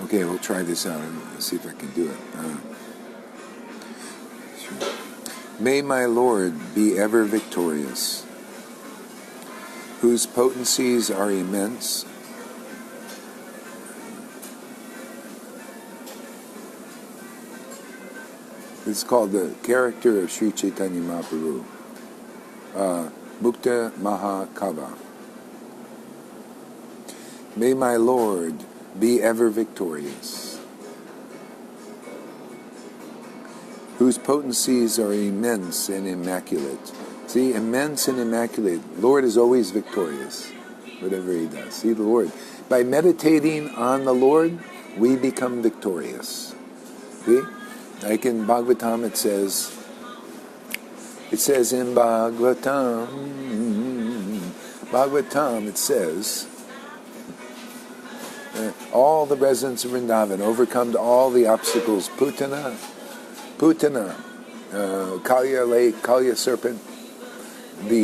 Okay, we'll try this out and see if I can do it. May my Lord be ever victorious, whose potencies are immense, it's called the character of Sri Chaitanya Mahaprabhu, Mukta Mahakava. May my Lord be ever victorious, whose potencies are immense and immaculate. See, immense and immaculate. Lord is always victorious, whatever he does. See, the Lord. By meditating on the Lord, we become victorious. See? Like in Bhagavatam it says in Bhagavatam it says, all the residents of Vrindavan overcome all the obstacles, Putana, Kalya lake, Kalya serpent,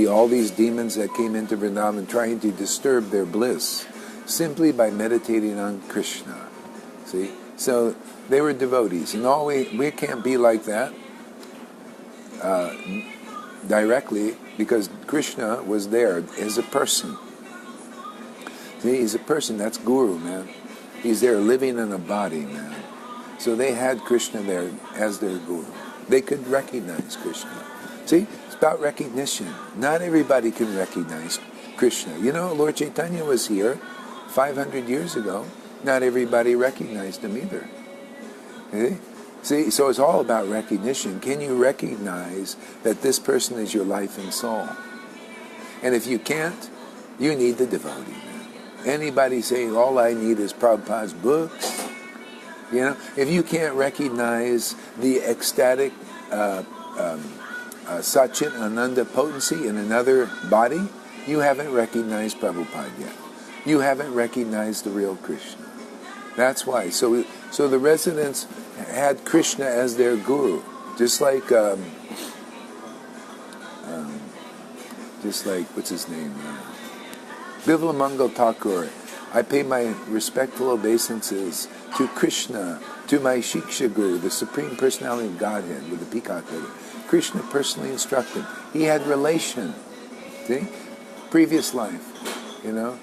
all these demons that came into Vrindavan trying to disturb their bliss, simply by meditating on Krishna. See? So they were devotees, and we can't be like that directly, because Krishna was there as a person. See, he's a person, that's Guru, man. He's there living in a body, man. So they had Krishna there as their Guru. They could recognize Krishna. See, it's about recognition. Not everybody can recognize Krishna. You know, Lord Chaitanya was here 500 years ago. Not everybody recognized him either. See, so it's all about recognition. Can you recognize that this person is your life and soul? And if you can't, you need the devotee, man. Anybody saying, all I need is Prabhupada's books? You know, if you can't recognize the ecstatic Satchit Ananda potency in another body, you haven't recognized Prabhupada yet. You haven't recognized the real Krishna. That's why. So the residents had Krishna as their guru, just like what's his name, Bivla Mangal Thakur. I pay my respectful obeisances to Krishna, to my Shiksha Guru, the Supreme Personality of Godhead with the peacock head. Krishna personally instructed. He had relation. See? Previous life, you know.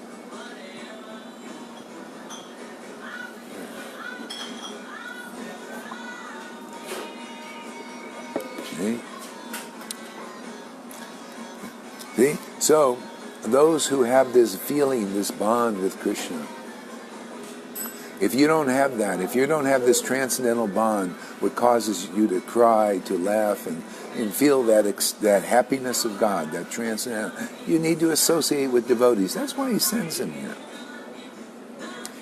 See? So, those who have this feeling, this bond with Krishna, if you don't have that, if you don't have this transcendental bond, what causes you to cry, to laugh, and feel that happiness of God, that transcendental, you need to associate with devotees. That's why he sends them here.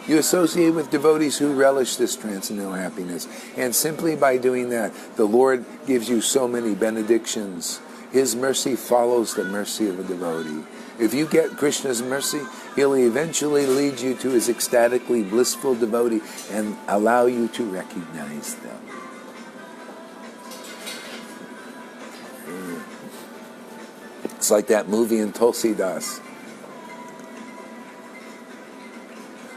You associate with devotees who relish this transcendental happiness. And simply by doing that, the Lord gives you so many benedictions. His mercy follows the mercy of a devotee. If you get Krishna's mercy, he'll eventually lead you to his ecstatically blissful devotee and allow you to recognize them. It's like that movie in Tulsi Das.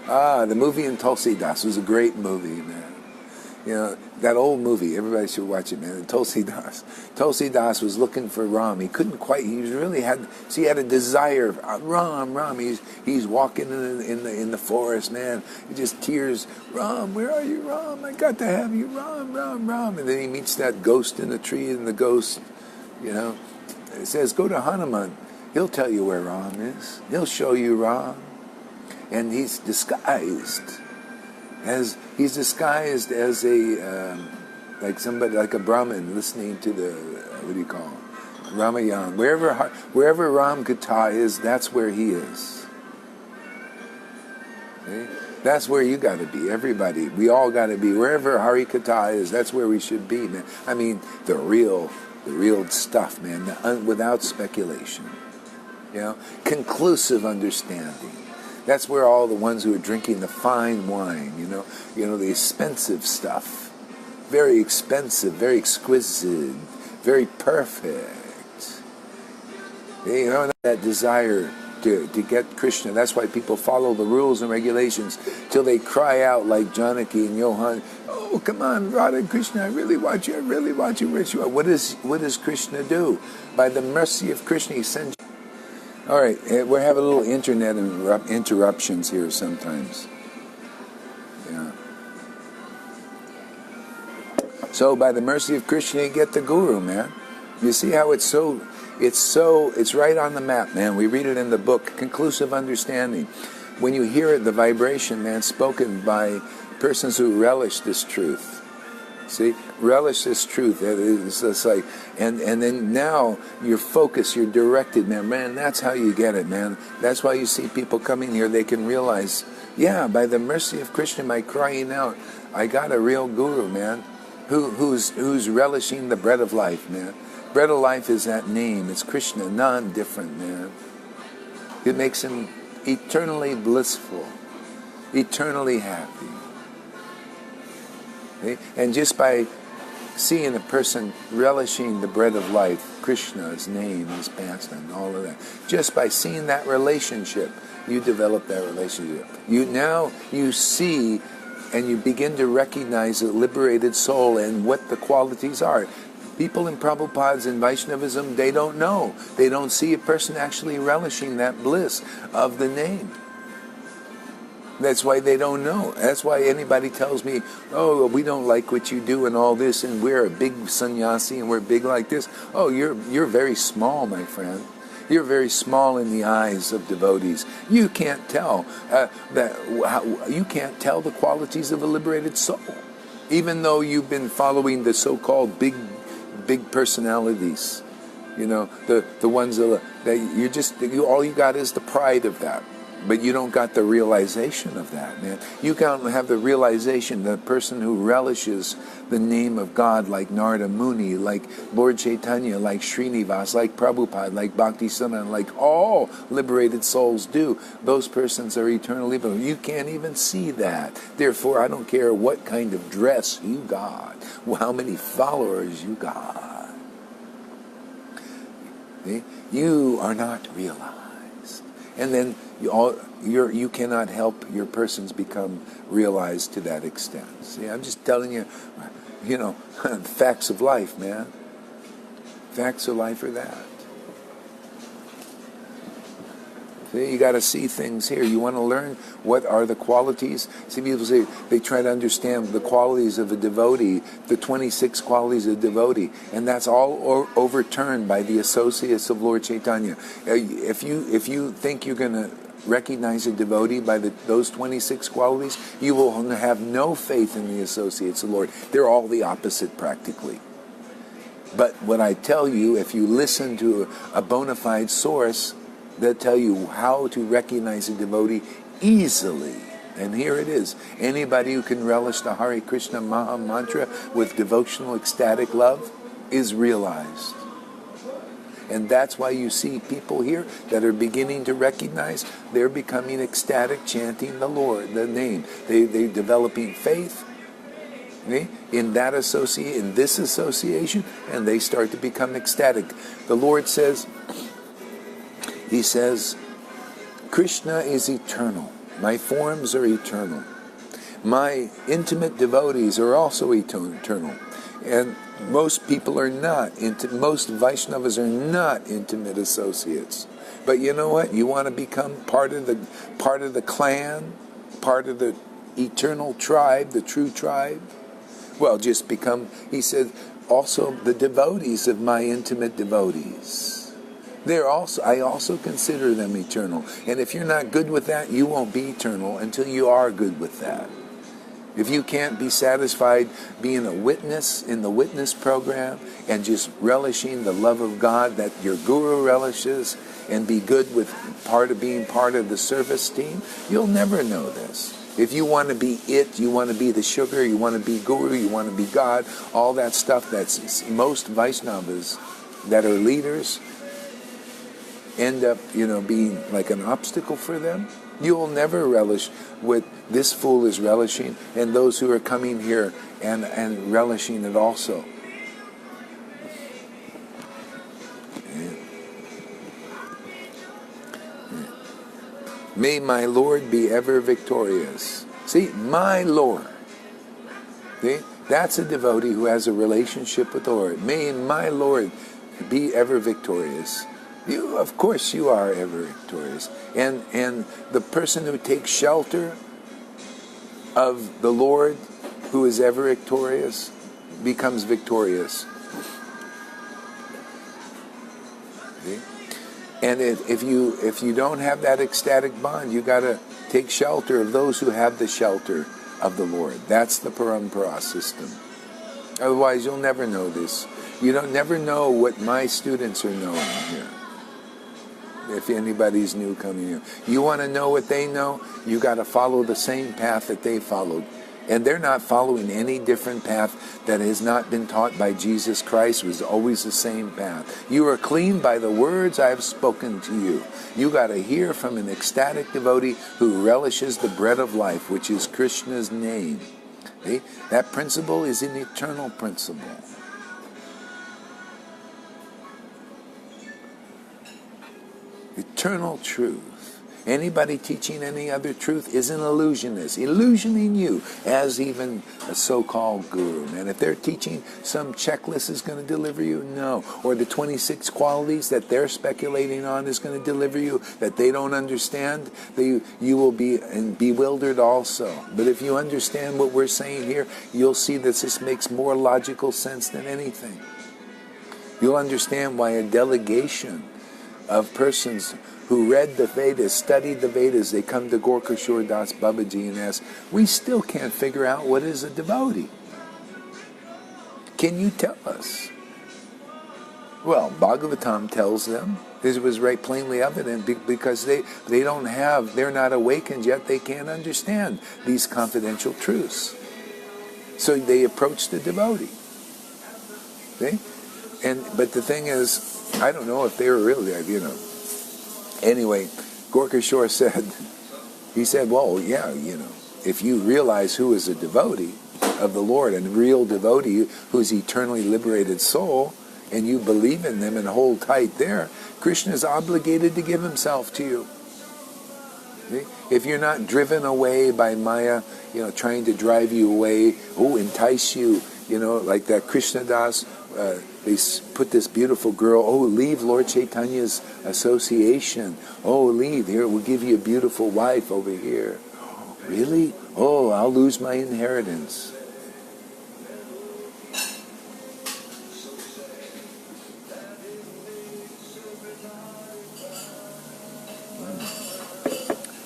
The movie in Tulsi Das was a great movie, man. You know, that old movie, everybody should watch it, man. Tulsi Das. Tulsi Das was looking for Ram. He couldn't quite, he had a desire, Ram. He's walking in the forest, man. He just tears, Ram, where are you, Ram? I got to have you, Ram. And then he meets that ghost in the tree, and the ghost, you know, it says, go to Hanuman. He'll tell you where Ram is. He'll show you Ram. And he's disguised as a like a Brahmin listening to the Ramayan. Wherever Ram Katha is, that's where he is. Okay? That's where you got to be. Everybody, we all got to be. Wherever Hari Katha is, that's where we should be, man. I mean, the real stuff, man, without speculation. You know, conclusive understanding. That's where all the ones who are drinking the fine wine, you know, the expensive stuff, very expensive, very exquisite, very perfect. You know, that desire to get Krishna. That's why people follow the rules and regulations till they cry out like Janaki and Johan, oh, come on, Radha and Krishna, I really want you, I really want you. What does Krishna do? By the mercy of Krishna, he sends you. All right, we're having a little internet interruptions here sometimes. Yeah. So by the mercy of Krishna, you get the Guru, man. You see how it's right on the map, man. We read it in the book, Conclusive Understanding. When you hear it, the vibration, man, spoken by persons who relish this truth. See, relish this truth. It's just like, and then now you're focused, you're directed, man. Man, that's how you get it, man. That's why you see people coming here. They can realize, yeah, by the mercy of Krishna, by crying out, I got a real guru, man, who's relishing the bread of life, man. Bread of life is that name. It's Krishna, none different, man. It makes him eternally blissful, eternally happy. Okay? And just by seeing a person relishing the bread of life, Krishna's name, his pastime, all of that, just by seeing that relationship, you develop that relationship. You see and you begin to recognize the liberated soul and what the qualities are. People in Prabhupada's and Vaishnavism, they don't know. They don't see a person actually relishing that bliss of the name. That's why they don't know. That's why anybody tells me, oh, we don't like what you do and all this, and we're a big sannyasi and we're big like this. Oh, you're very small, my friend. You're very small in the eyes of devotees. You can't tell you can't tell the qualities of a liberated soul, even though you've been following the so-called big personalities. You know, the ones that all you got is the pride of that. But you don't got the realization of that, man. You can't have the realization that a person who relishes the name of God, like Narada Muni, like Lord Chaitanya, like Srinivas, like Prabhupada, like Bhakti Siddhanta, like all liberated souls do, those persons are eternally liberated. You can't even see that. Therefore, I don't care what kind of dress you got, how many followers you got. See? You are not realized. And then you cannot help your persons become realized to that extent. See, I'm just telling you, facts of life, man. Facts of life are that. See, you got to see things here. You want to learn what are the qualities. See, people say they try to understand the qualities of a devotee, the 26 qualities of a devotee, and that's all overturned by the associates of Lord Chaitanya. If you think you're going to recognize a devotee by those 26 qualities, you will have no faith in the associates of the Lord. They're all the opposite, practically. But what I tell you, if you listen to a bona fide source, they'll tell you how to recognize a devotee easily. And here it is. Anybody who can relish the Hare Krishna Maha Mantra with devotional ecstatic love is realized. And that's why you see people here that are beginning to recognize they're becoming ecstatic, chanting the Lord, the name. They're developing faith in this association, and they start to become ecstatic. The Lord says, He says, Krishna is eternal. My forms are eternal. My intimate devotees are also eternal. And most people are not. Most Vaishnavas are not intimate associates. But you know what? You want to become part of the clan, part of the eternal tribe, the true tribe? Well, just become, he said, also the devotees of my intimate devotees. I also consider them eternal. And if you're not good with that, you won't be eternal until you are good with that. If you can't be satisfied being a witness in the witness program and just relishing the love of God that your guru relishes and be good with being part of the service team, you'll never know this. If you want to be you want to be the sugar, you want to be guru, you want to be God, all that stuff that's most Vaishnavas that are leaders end up, being like an obstacle for them. You will never relish what this fool is relishing, and those who are coming here and relishing it also. May my Lord be ever victorious. See, my Lord. See, that's a devotee who has a relationship with the Lord. May my Lord be ever victorious. You, of course, you are ever victorious. And the person who takes shelter of the Lord, who is ever victorious, becomes victorious. See? And if you don't have that ecstatic bond, you got to take shelter of those who have the shelter of the Lord. That's the parampara system. Otherwise, you'll never know this. You don't never know what my students are knowing here. If anybody's new coming here, you want to know what they know, you got to follow the same path that they followed. And they're not following any different path that has not been taught by Jesus Christ. It was always the same path. You are clean by the words I have spoken to you. You got to hear from an ecstatic devotee who relishes the bread of life, which is Krishna's name. See? That principle is an eternal principle. Eternal truth. Anybody teaching any other truth is an illusionist, illusioning you as even a so-called guru. And if they're teaching some checklist is going to deliver you, no. Or the 26 qualities that they're speculating on is going to deliver you, that they don't understand, you will be bewildered also. But if you understand what we're saying here, you'll see that this makes more logical sense than anything. You'll understand why a delegation of persons who read the Vedas, studied the Vedas, they come to Gaurahari Dasa Babaji and ask, we still can't figure out what is a devotee. Can you tell us? Well, Bhagavatam tells them. This was right plainly evident because they're not awakened yet, they can't understand these confidential truths. So they approach the devotee. See? But the thing is, I don't know if they were really, Anyway, Gaurahari said, well, yeah, if you realize who is a devotee of the Lord, and a real devotee who's eternally liberated soul, and you believe in them and hold tight there, Krishna is obligated to give himself to you. See? If you're not driven away by Maya, trying to drive you away, entice you, like that Krishna Das, they put this beautiful girl, leave Lord Chaitanya's association. Leave, here, we'll give you a beautiful wife over here. Really? I'll lose my inheritance.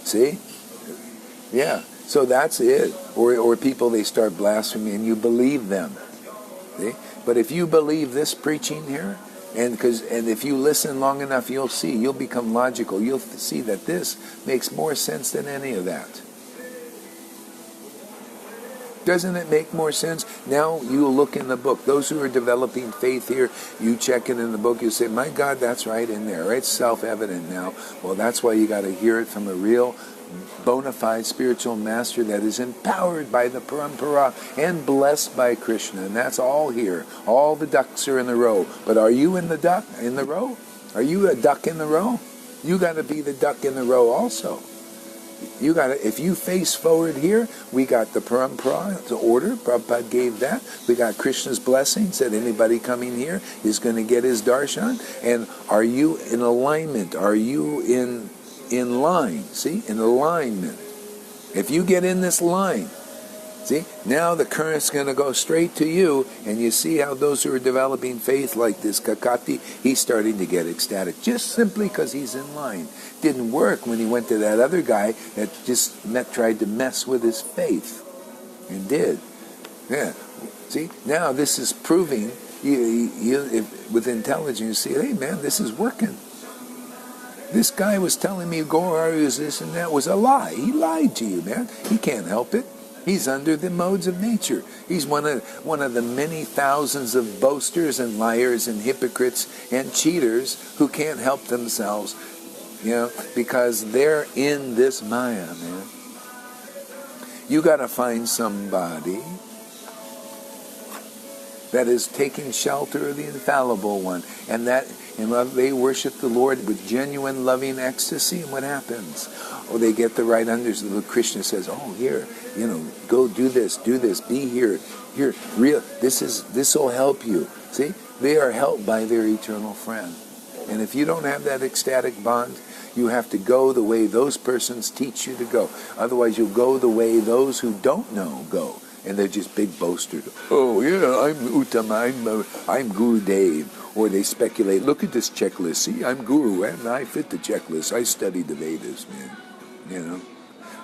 See? Yeah, so that's it. Or people, they start blaspheming and you believe them. See? But if you believe this preaching here, and if you listen long enough, you'll become logical. You'll see that this makes more sense than any of that. Doesn't it make more sense? Now you look in the book. Those who are developing faith here, you check it in the book, you say, my God, that's right in there. It's self-evident now. Well, that's why you got to hear it from a real bona fide spiritual master that is empowered by the parampara and blessed by Krishna. And that's all here. All the ducks are in the row. But are you in the row? Are you a duck in the row? You got to be the duck in the row also. You got to, if you face forward here, we got the parampara, the order, Prabhupada gave that. We got Krishna's blessings that anybody coming here is going to get his darshan. And are you in alignment? Are you in line? See, in alignment. If you get in this line, see, now the current's going to go straight to you, and you see how those who are developing faith like this Kakati, he's starting to get ecstatic just simply because he's in line. Didn't work when he went to that other guy that just tried to mess with his faith, and did. Yeah. See, now this is proving with intelligence. You see, hey man, this is working. This guy was telling me Gaurahari was this and that, was a lie. He lied to you, man. He can't help it. He's under the modes of nature. He's one of the many thousands of boasters and liars and hypocrites and cheaters who can't help themselves, because they're in this Maya, man. You got to find somebody that is taking shelter of the infallible one, and that And they worship the Lord with genuine loving ecstasy, and what happens? Oh, they get the right understanding. Krishna says, oh, here, go do this, be here, this will help you. See, they are helped by their eternal friend. And if you don't have that ecstatic bond, you have to go the way those persons teach you to go. Otherwise, you'll go the way those who don't know go. And they're just big boasters. Oh, yeah, I'm Uttama, I'm Guru Dev. Or they speculate, look at this checklist. See, I'm Guru, and I fit the checklist. I studied the Vedas, man.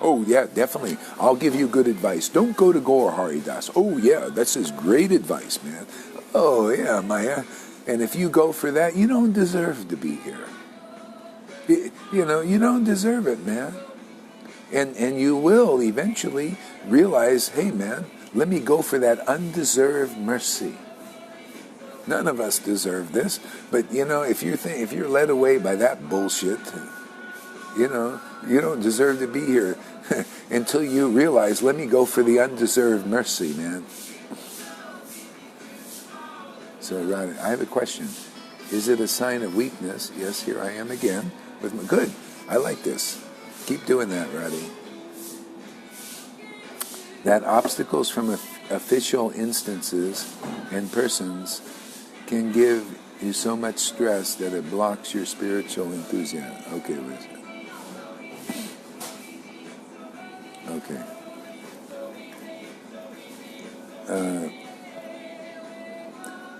Oh, yeah, definitely. I'll give you good advice. Don't go to Gaurahari Dasa. Oh, yeah, that's his great advice, man. Oh, yeah, Maya. And if you go for that, you don't deserve to be here. You don't deserve it, man. And you will eventually realize, hey, man, let me go for that undeserved mercy. None of us deserve this, but if you're led away by that bullshit, you don't deserve to be here until you realize, let me go for the undeserved mercy, man. So, Radha, I have a question. Is it a sign of weakness? Yes, here I am again. Good. I like this. Keep doing that, Radha. That obstacles from official instances and persons can give you so much stress that it blocks your spiritual enthusiasm. Okay, Liz. Okay.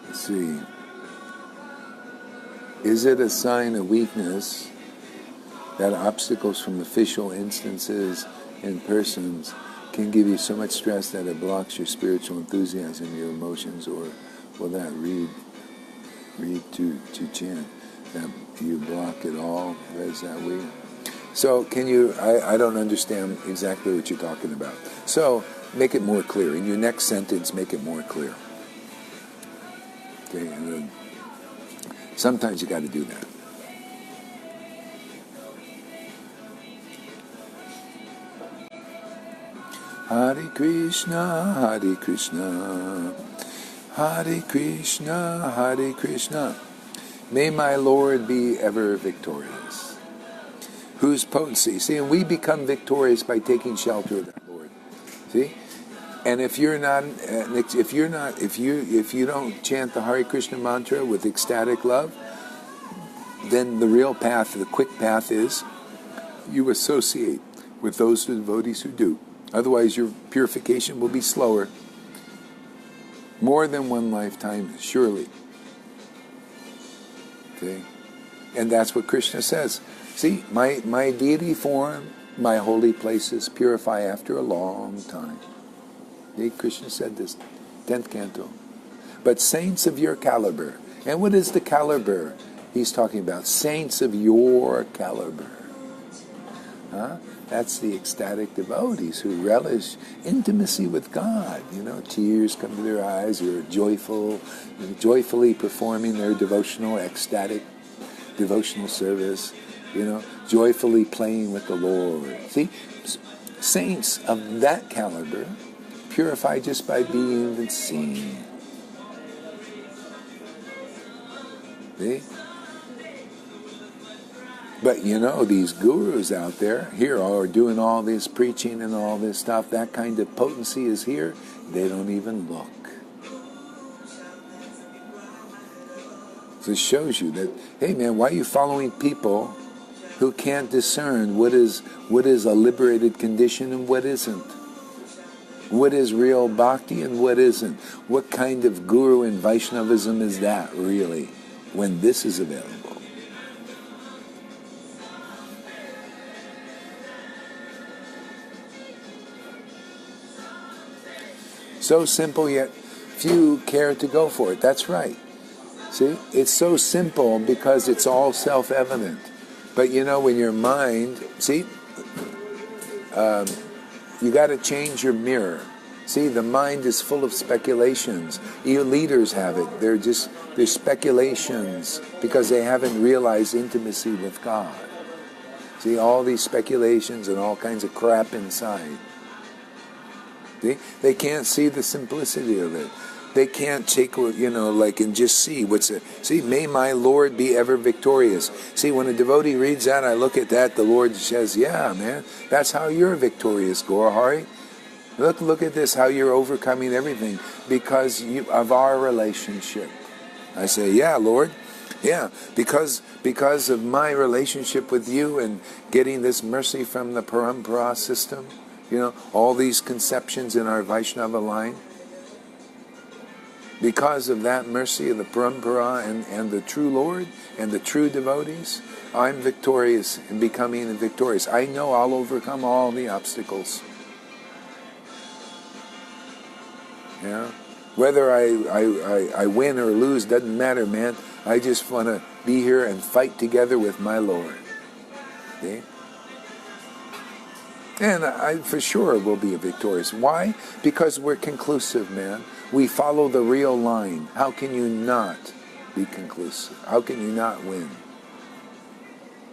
Let's see. Is it a sign of weakness that obstacles from official instances and persons can give you so much stress that it blocks your spiritual enthusiasm, your emotions, or will that read to chant that you block it all? Is that weird? So can you? I don't understand exactly what you're talking about. So make it more clear in your next sentence. Make it more clear. Okay. And then sometimes you got to do that. Hare Krishna, Hare Krishna, Hare Krishna, Hare Krishna. May my Lord be ever victorious. Whose potency? See, and we become victorious by taking shelter of that Lord. See, and if you don't chant the Hare Krishna mantra with ecstatic love, then the real path, the quick path, is you associate with those devotees who do. Otherwise, your purification will be slower. More than one lifetime, surely. Okay? And that's what Krishna says. See, my deity form, my holy places purify after a long time. Okay? Krishna said this, 10th canto. But saints of your caliber. And what is the caliber he's talking about? Saints of your caliber. Huh? That's the ecstatic devotees who relish intimacy with God. Tears come to their eyes, who are joyfully performing their ecstatic devotional service, joyfully playing with the Lord. See, saints of that caliber purify just by being seen. See? But these gurus out there here are doing all this preaching and all this stuff. That kind of potency is here. They don't even look. So it shows you that, hey man, why are you following people who can't discern what is a liberated condition and what isn't? What is real bhakti and what isn't? What kind of guru and Vaishnavism is that really, when this is available? So simple, yet few care to go for it. That's right. See, it's so simple because it's all self-evident. But when your mind, see, you got to change your mirror. See, the mind is full of speculations. Your leaders have it. They're speculations because they haven't realized intimacy with God. See, all these speculations and all kinds of crap inside. See? They can't see the simplicity of it. They can't take, and just see what's it. See, may my Lord be ever victorious. See, when a devotee reads that, I look at that, the Lord says, yeah, man, that's how you're victorious, Gaurahari. Look at this, how you're overcoming everything because of our relationship. I say, yeah, Lord. Yeah, because of my relationship with you and getting this mercy from the parampara system, all these conceptions in our Vaishnava line, because of that mercy of the parampara and the true Lord and the true devotees, I'm victorious and becoming victorious. I know I'll overcome all the obstacles. Yeah, whether I win or lose doesn't matter, man. I just want to be here and fight together with my Lord. See? And I for sure will be victorious. Why? Because we're conclusive, man. We follow the real line. How can you not be conclusive? How can you not win?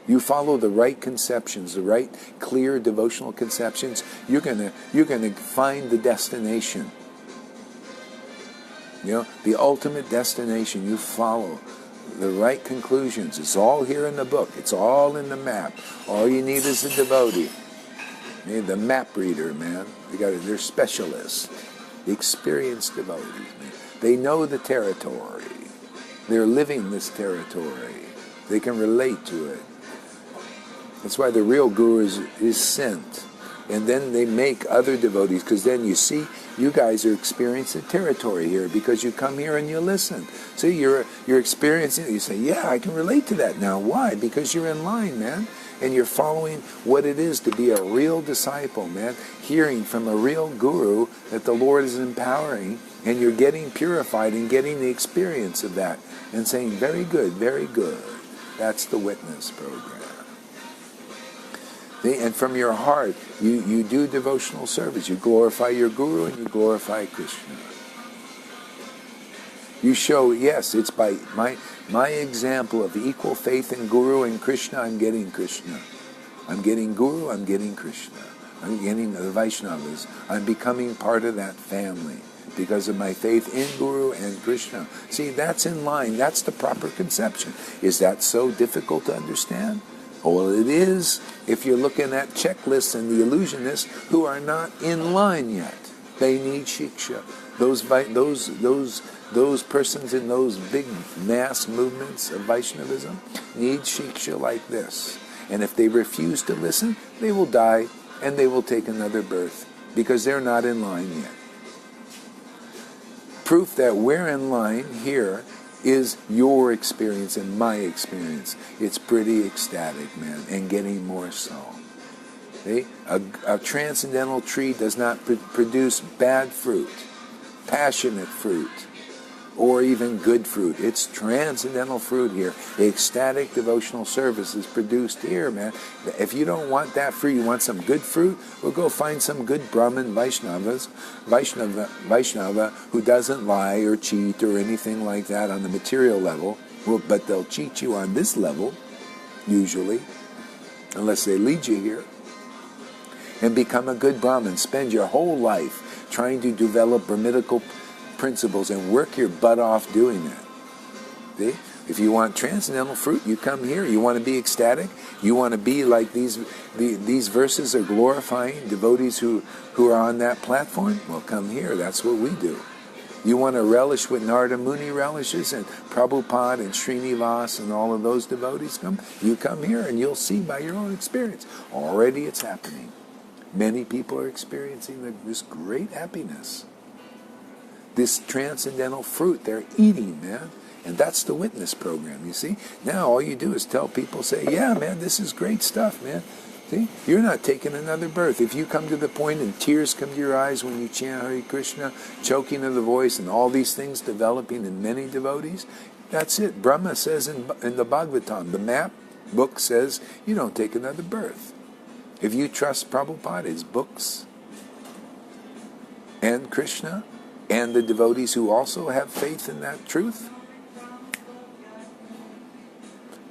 You follow the right conceptions, the right clear devotional conceptions, you're gonna find the destination. The ultimate destination. You follow the right conclusions. It's all here in the book. It's all in the map. All you need is a devotee. You need the map reader, man. They're specialists. The experienced devotees, man. They know the territory. They're living this territory. They can relate to it. That's why the real guru is sent. And then they make other devotees, because then you see, you guys are experiencing territory here because you come here and you listen. See, you're experiencing it. You say, yeah, I can relate to that now. Why? Because you're in line, man. And you're following what it is to be a real disciple, man. Hearing from a real guru that the Lord is empowering, and you're getting purified and getting the experience of that. And saying, very good, very good. That's the witness program. And from your heart, you do devotional service. You glorify your guru and you glorify Krishna. You show, yes, it's by my example of equal faith in guru and Krishna, I'm getting Krishna. I'm getting guru, I'm getting Krishna. I'm getting the Vaishnavas. I'm becoming part of that family because of my faith in guru and Krishna. See, that's in line. That's the proper conception. Is that so difficult to understand? Well, it is if you're looking at checklists and the illusionists who are not in line yet. They need shiksha. Those persons in those big mass movements of Vaishnavism need shiksha like this. And if they refuse to listen, they will die and they will take another birth because they're not in line yet. Proof that we're in line here is your experience and my experience. It's pretty ecstatic, man, and getting more so. See? A transcendental tree does not produce bad fruit, passionate fruit, or even good fruit. It's transcendental fruit here. The ecstatic devotional service is produced here, man. If you don't want that fruit, you want some good fruit, well, go find some good Brahmin Vaishnava who doesn't lie or cheat or anything like that on the material level. Well, but they'll cheat you on this level, usually, unless they lead you here. And become a good Brahmin. Spend your whole life trying to develop Brahminical principles and work your butt off doing that. See? If you want transcendental fruit, you come here. You want to be ecstatic. You want to be like these verses are glorifying devotees who are on that platform. Well, come here. That's what we do. You want to relish what Narada Muni relishes and Prabhupada and Srinivas and all of those devotees come. You come here and you'll see by your own experience. Already it's happening. Many people are experiencing this great happiness. This transcendental fruit they're eating, man. And that's the witness program, you see. Now all you do is tell people, say, yeah, man, this is great stuff, man. See, you're not taking another birth. If you come to the point and tears come to your eyes when you chant Hare Krishna, choking of the voice and all these things developing in many devotees, that's it. Brahma says in the Bhagavatam, the map book says, you don't take another birth. If you trust Prabhupada, his books, and Krishna, and the devotees who also have faith in that truth,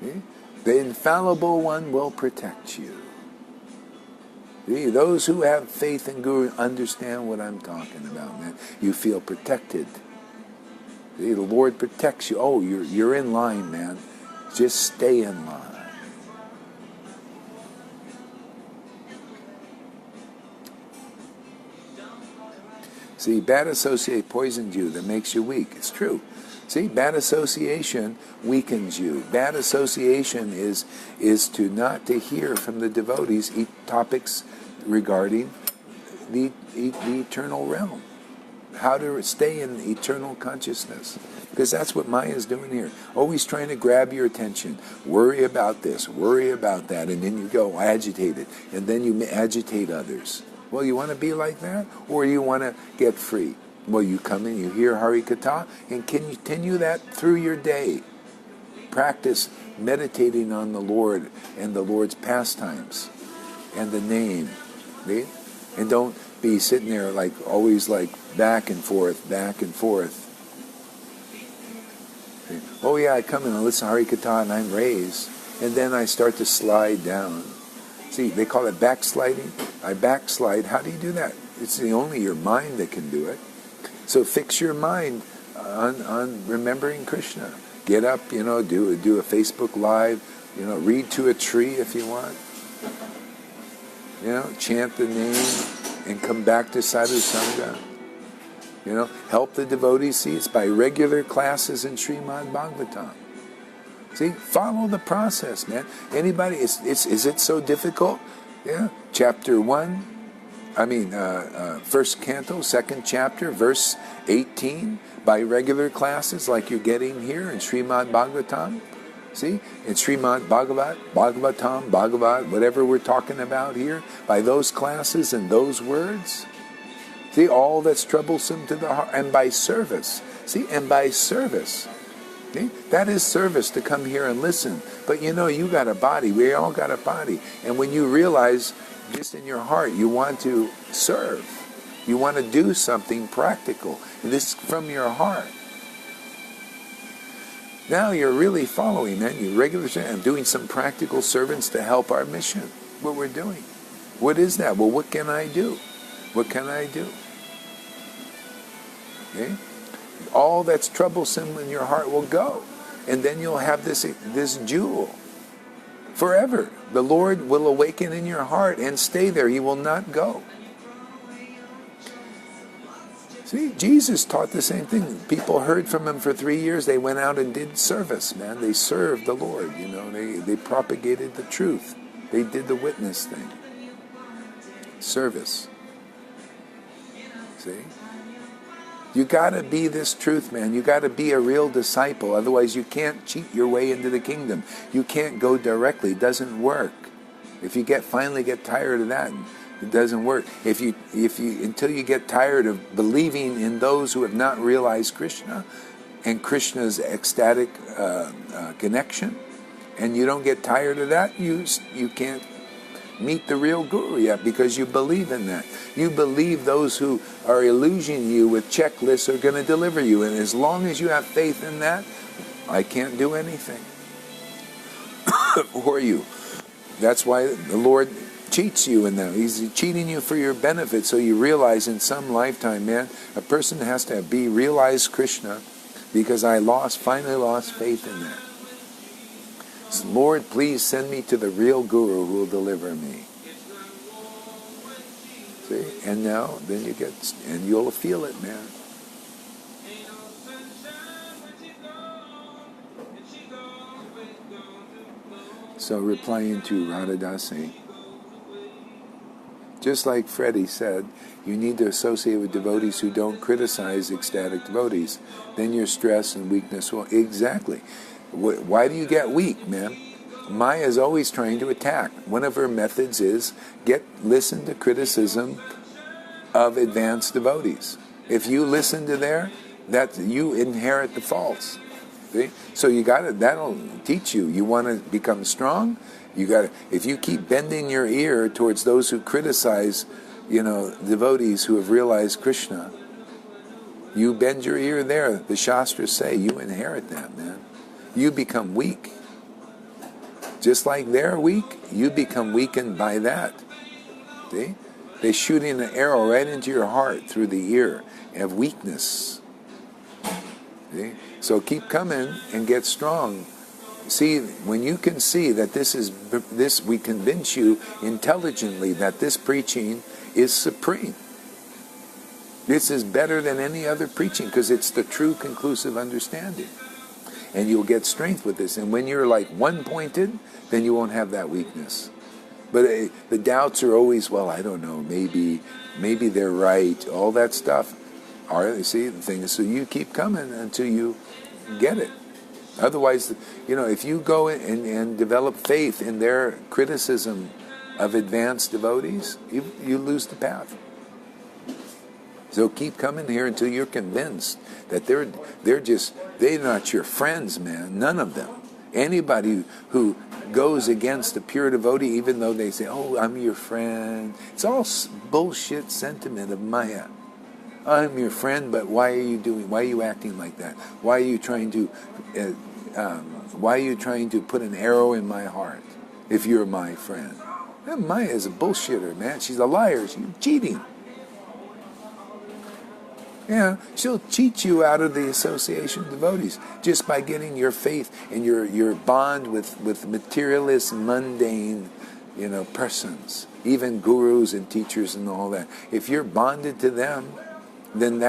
see? The infallible one will protect you. See? Those who have faith in Guru understand what I'm talking about, man. You feel protected. The Lord protects you. Oh, you're in line, man. Just stay in line. See, bad associate poisons you, that makes you weak. It's true. See, bad association weakens you. Bad association is to not to hear from the devotees topics regarding the eternal realm. How to stay in eternal consciousness. Because that's what Maya is doing here. Always trying to grab your attention. Worry about this, worry about that, and then you go agitated. And then you agitate others. Well, you want to be like that? Or you want to get free? Well, you come in, you hear Hari Katha, and continue that through your day. Practice meditating on the Lord and the Lord's pastimes and the name. See? And don't be sitting there like always like back and forth, back and forth. See? Oh yeah, I come in and listen to Hari Katha and I'm raised. And then I start to slide down. See, they call it backsliding. I backslide. How do you do that? It's only your mind that can do it. So fix your mind on remembering Krishna. Get up, do a Facebook Live, read to a tree if you want. Chant the name and come back to Sadhu Sangha. Help the devotees. See, it's by regular classes in Srimad Bhagavatam. See, follow the process, man. Anybody, is it so difficult? Yeah. Chapter 1, first canto, second chapter, verse 18, by regular classes like you're getting here in Srimad Bhagavatam. See, in Srimad Bhagavatam, Bhagavad, whatever we're talking about here, by those classes and those words. See, all that's troublesome to the heart, and by service. See, and by service. See? That is service to come here and listen. But you got a body. We all got a body. And when you realize just in your heart you want to serve, you want to do something practical, and this is from your heart. Now you're really following, man. You're regularly doing some practical servants to help our mission, what we're doing. What is that? Well, what can I do? What can I do? Okay? All that's troublesome in your heart will go. And then you'll have this jewel forever. The Lord will awaken in your heart and stay there. He will not go. See, Jesus taught the same thing. People heard from him for 3 years. They went out and did service, man. They served the Lord, They propagated the truth. They did the witness thing. Service. See? You got to be this truth, man. You got to be a real disciple. Otherwise, you can't cheat your way into the kingdom. You can't go directly. It doesn't work. If you finally get tired of that, it doesn't work. If you until you get tired of believing in those who have not realized Krishna and Krishna's ecstatic connection, and you don't get tired of that, you can't meet the real guru yet, because you believe in that. You believe those who are illusioning you with checklists are going to deliver you, and as long as you have faith in that, I can't do anything for you. That's why the Lord cheats you in that. He's cheating you for your benefit, so you realize in some lifetime, man, a person has to realize Krishna, because I finally lost faith in that. Lord, please send me to the real guru who will deliver me. See? And now, then and you'll feel it, man. So replying to Radha, just like Freddie said, you need to associate with devotees who don't criticize ecstatic devotees. Then your stress and weakness will... Exactly. Why do you get weak, man? Maya is always trying to attack. One of her methods is listen to criticism of advanced devotees. If you listen to you inherit the faults. See? So that'll teach you. You want to become strong? If you keep bending your ear towards those who criticize, devotees who have realized Krishna, you bend your ear there. The Shastras say you inherit that, man. You become weak. Just like they're weak, you become weakened by that. See? They're shooting an arrow right into your heart through the ear of weakness. See? So keep coming and get strong. See, when you can see that this, we convince you intelligently that this preaching is supreme. This is better than any other preaching because it's the true conclusive understanding. And you'll get strength with this. And when you're like one-pointed, then you won't have that weakness. But the doubts are always, well, I don't know, maybe they're right, all that stuff. See, the thing is, so you keep coming until you get it. Otherwise, if you go and develop faith in their criticism of advanced devotees, you lose the path. So keep coming here until you're convinced that they're not your friends, man. None of them. Anybody who goes against a pure devotee, even though they say, "Oh, I'm your friend," it's all bullshit sentiment of Maya. I'm your friend, but why are you acting like that? Why are you trying to put an arrow in my heart if you're my friend? And Maya is a bullshitter, man. She's a liar. She's cheating. Yeah, she'll cheat you out of the association of devotees just by getting your faith and your bond with materialist, mundane, persons, even gurus and teachers and all that. If you're bonded to them, then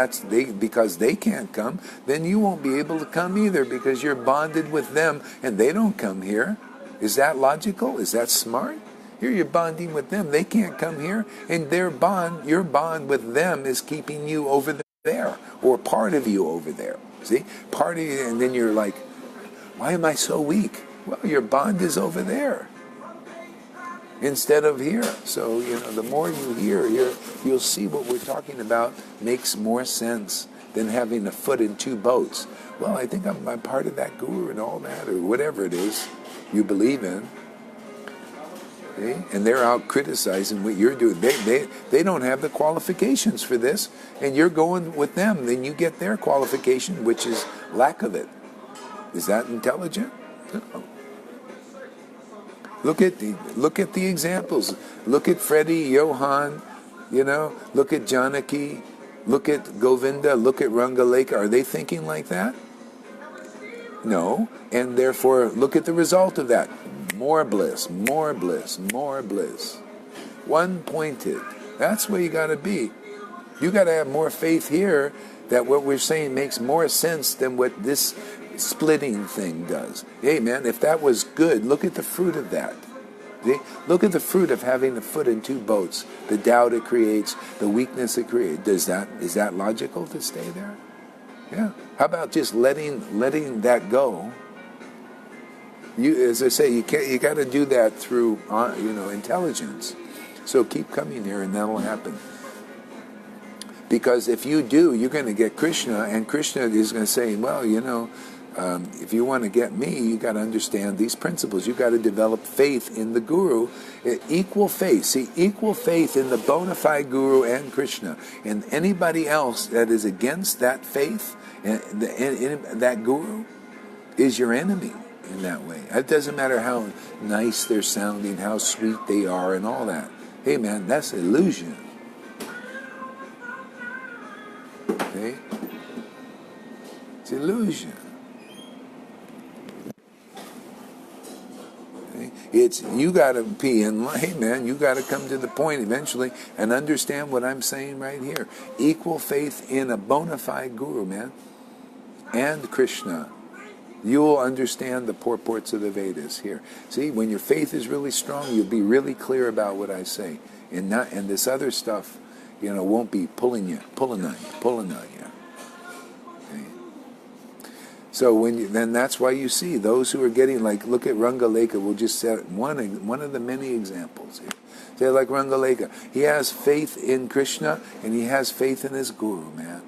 because they can't come, then you won't be able to come either because you're bonded with them and they don't come here. Is that logical? Is that smart? Here you're bonding with them. They can't come here, and your bond with them is keeping you over there, or part of you over there. See? Part of you, and then you're like, why am I so weak? Well, your bond is over there instead of here. So, the more you hear, you'll see what we're talking about makes more sense than having a foot in two boats. Well, I think I'm part of that guru and all that, or whatever it is you believe in. See? And they're out criticizing what you're doing. They don't have the qualifications for this, and you're going with them. Then you get their qualification, which is lack of it. Is that intelligent? No. Look at the examples. Look at Freddie, Johan, look at Janaki, look at Govinda, look at Rangalekha. Are they thinking like that? No. And therefore, look at the result of that. More bliss, more bliss, more bliss. One-pointed. That's where you got to be. You got to have more faith here that what we're saying makes more sense than what this splitting thing does. Hey, man, if that was good, look at the fruit of that. See? Look at the fruit of having the foot in two boats. The doubt it creates, the weakness it creates. Is that logical to stay there? Yeah. How about just letting that go? As I say, you got to do that through intelligence. So keep coming here, and that'll happen. Because if you do, you're going to get Krishna, and Krishna is going to say, well, if you want to get me, you got to understand these principles. You got to develop faith in the Guru, equal faith. See, equal faith in the bona fide Guru and Krishna, and anybody else that is against that faith and that Guru is your enemy. In that way, it doesn't matter how nice they're sounding, how sweet they are, and all that. Hey, man, that's illusion. Okay, it's illusion. Okay? You got to be in. Hey, man, you got to come to the point eventually and understand what I'm saying right here. Equal faith in a bona fide Guru, man, and Krishna. You'll understand the purports of the Vedas here. See, when your faith is really strong, you'll be really clear about what I say, and this other stuff, won't be pulling on you. Okay? So then that's why you see those who are getting look at Rangalekha. We'll just set one of the many examples here. Say like Rangalekha, he has faith in Krishna and he has faith in his Guru. Man,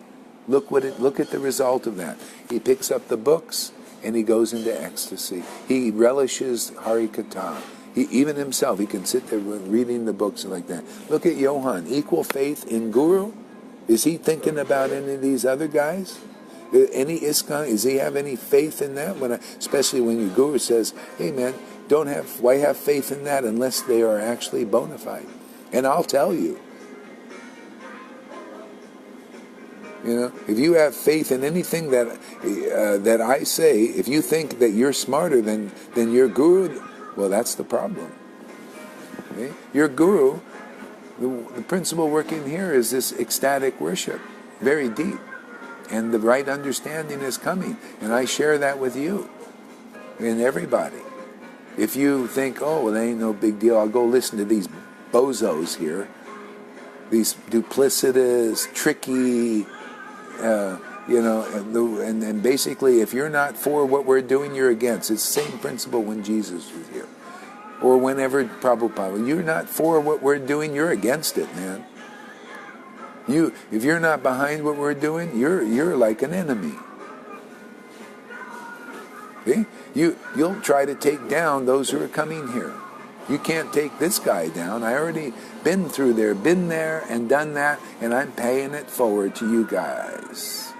look at the result of that. He picks up the books. And he goes into ecstasy. He relishes Harikatha. Even himself, he can sit there reading the books like that. Look at Johan, equal faith in Guru. Is he thinking about any of these other guys? Any ISKCON? Does he have any faith in that? Especially when your Guru says, hey man, why have faith in that unless they are actually bona fide? And I'll tell you, You know, if you have faith in anything that I say, if you think that you're smarter than your guru, well, that's the problem. Okay? Your guru, the principle working here is this ecstatic worship, very deep, and the right understanding is coming, and I share that with you and everybody. If you think, oh, well, that ain't no big deal, I'll go listen to these bozos here, these duplicitous, tricky, and basically, if you're not for what we're doing, you're against. It's the same principle when Jesus was here, or whenever Prabhupada. You're not for what we're doing, you're against it, man. If you're not behind what we're doing, you're like an enemy. See? You'll try to take down those who are coming here. You can't take this guy down. I already been through there, been there, and done that, and I'm paying it forward to you guys.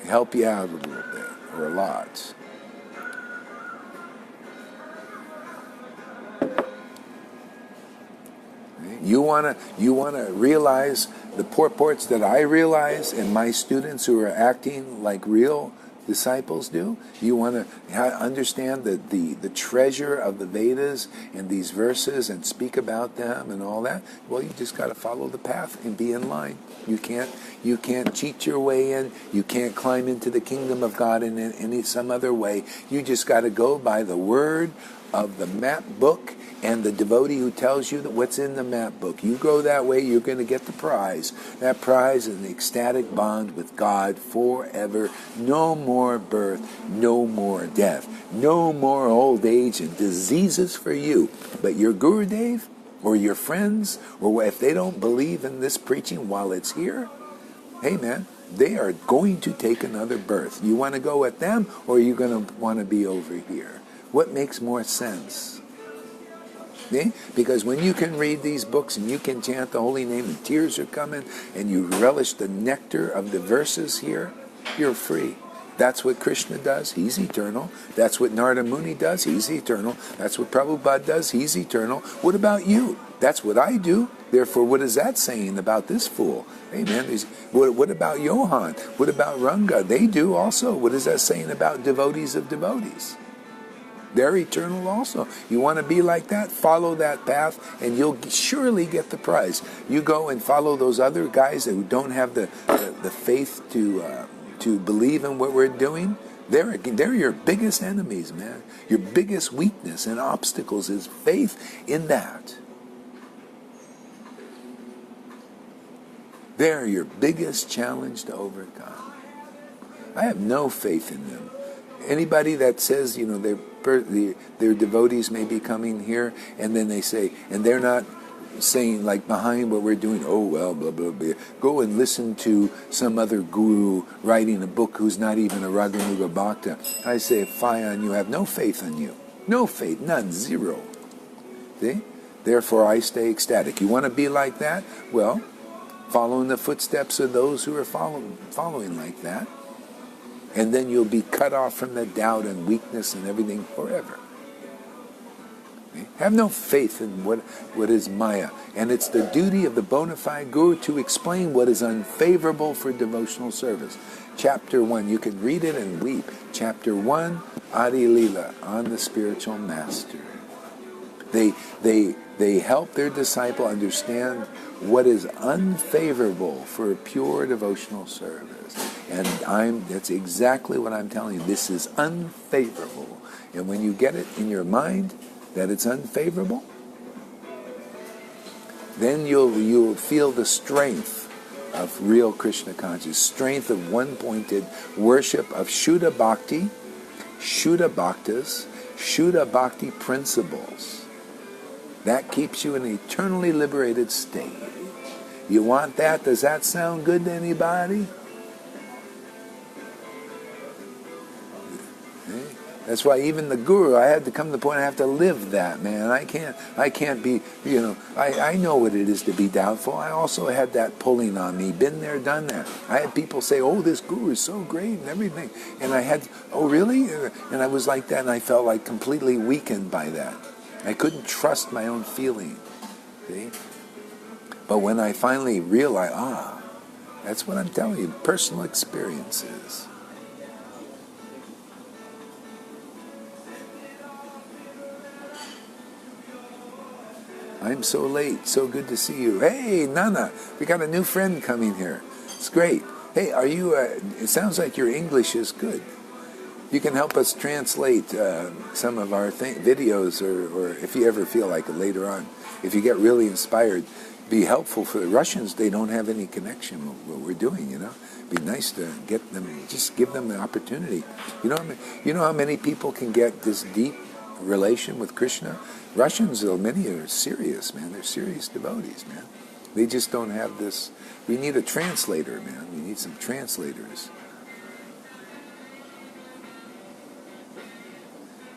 Help you out a little bit, or a lot. You wanna realize the purports that I realize, and my students who are acting like real disciples do? You want to understand the treasure of the Vedas and these verses and speak about them and all that? Well, you just got to follow the path and be in line. You can't cheat your way in. You can't climb into the kingdom of God in some other way. You just got to go by the word of the map book and the devotee who tells you that what's in the map book. You go that way, you're going to get the prize. That prize is an ecstatic bond with God forever. No more birth, no more death, no more old age and diseases for you. But your Gurudev or your friends, or if they don't believe in this preaching while it's here, hey man, they are going to take another birth. You want to go with them, or are you going to want to be over here? What makes more sense? See? Because when you can read these books and you can chant the holy name and tears are coming and you relish the nectar of the verses here, you're free. That's what Krishna does. He's eternal. That's what Narada Muni does. He's eternal. That's what Prabhupada does. He's eternal. What about you? That's what I do. Therefore, what is that saying about this fool? Hey man, what about Johan? What about Ranga? They do also. What is that saying about devotees of devotees? They're eternal also. You want to be like that? Follow that path, and you'll surely get the prize. You go and follow those other guys who don't have the faith to believe in what we're doing. They're your biggest enemies, man. Your biggest weakness and obstacles is faith in that. They're your biggest challenge to overcome. I have no faith in them. Anybody that says, their devotees may be coming here, and then they say, and they're not saying like behind what we're doing, oh well, blah, blah, blah. Go and listen to some other guru writing a book who's not even a Raganuga Bhakta. I say, fie on you, I have no faith in you. No faith, none, zero. See? Therefore I stay ecstatic. You want to be like that? Well, follow in the footsteps of those who are following like that. And then you'll be cut off from the doubt and weakness and everything forever. Okay? Have no faith in what is Maya. And it's the duty of the bona fide guru to explain what is unfavorable for devotional service. Chapter 1, you can read it and weep. Chapter 1, Adi Lila, on the spiritual master. They help their disciple understand what is unfavorable for pure devotional service. And that's exactly what I'm telling you. This is unfavorable. And when you get it in your mind that it's unfavorable, then you'll feel the strength of real Krishna consciousness, strength of one-pointed worship of Shuddha Bhakti, Shuddha Bhaktas, Shuddha Bhakti principles. That keeps you in an eternally liberated state. You want that? Does that sound good to anybody? That's why even the guru, I had to come to the point I have to live that, man. I can't be, I know what it is to be doubtful. I also had that pulling on me. Been there, done that. I had people say, oh, this guru is so great and everything. And I had, oh, really? And I was like that, and I felt like completely weakened by that. I couldn't trust my own feeling. See? But when I finally realized, That's what I'm telling you, personal experiences. I'm so late, so good to see you. Hey, Nana, we got a new friend coming here. It's great. Hey, are you, it sounds like your English is good. You can help us translate some of our videos, or if you ever feel like it later on, if you get really inspired, be helpful for the Russians. They don't have any connection with what we're doing, you know. Be nice to get them, just give them the opportunity. You know how many people can get this deep relation with Krishna? Russians, though, many are serious, man. They're serious devotees, man. They just don't have this. We need a translator, man. We need some translators.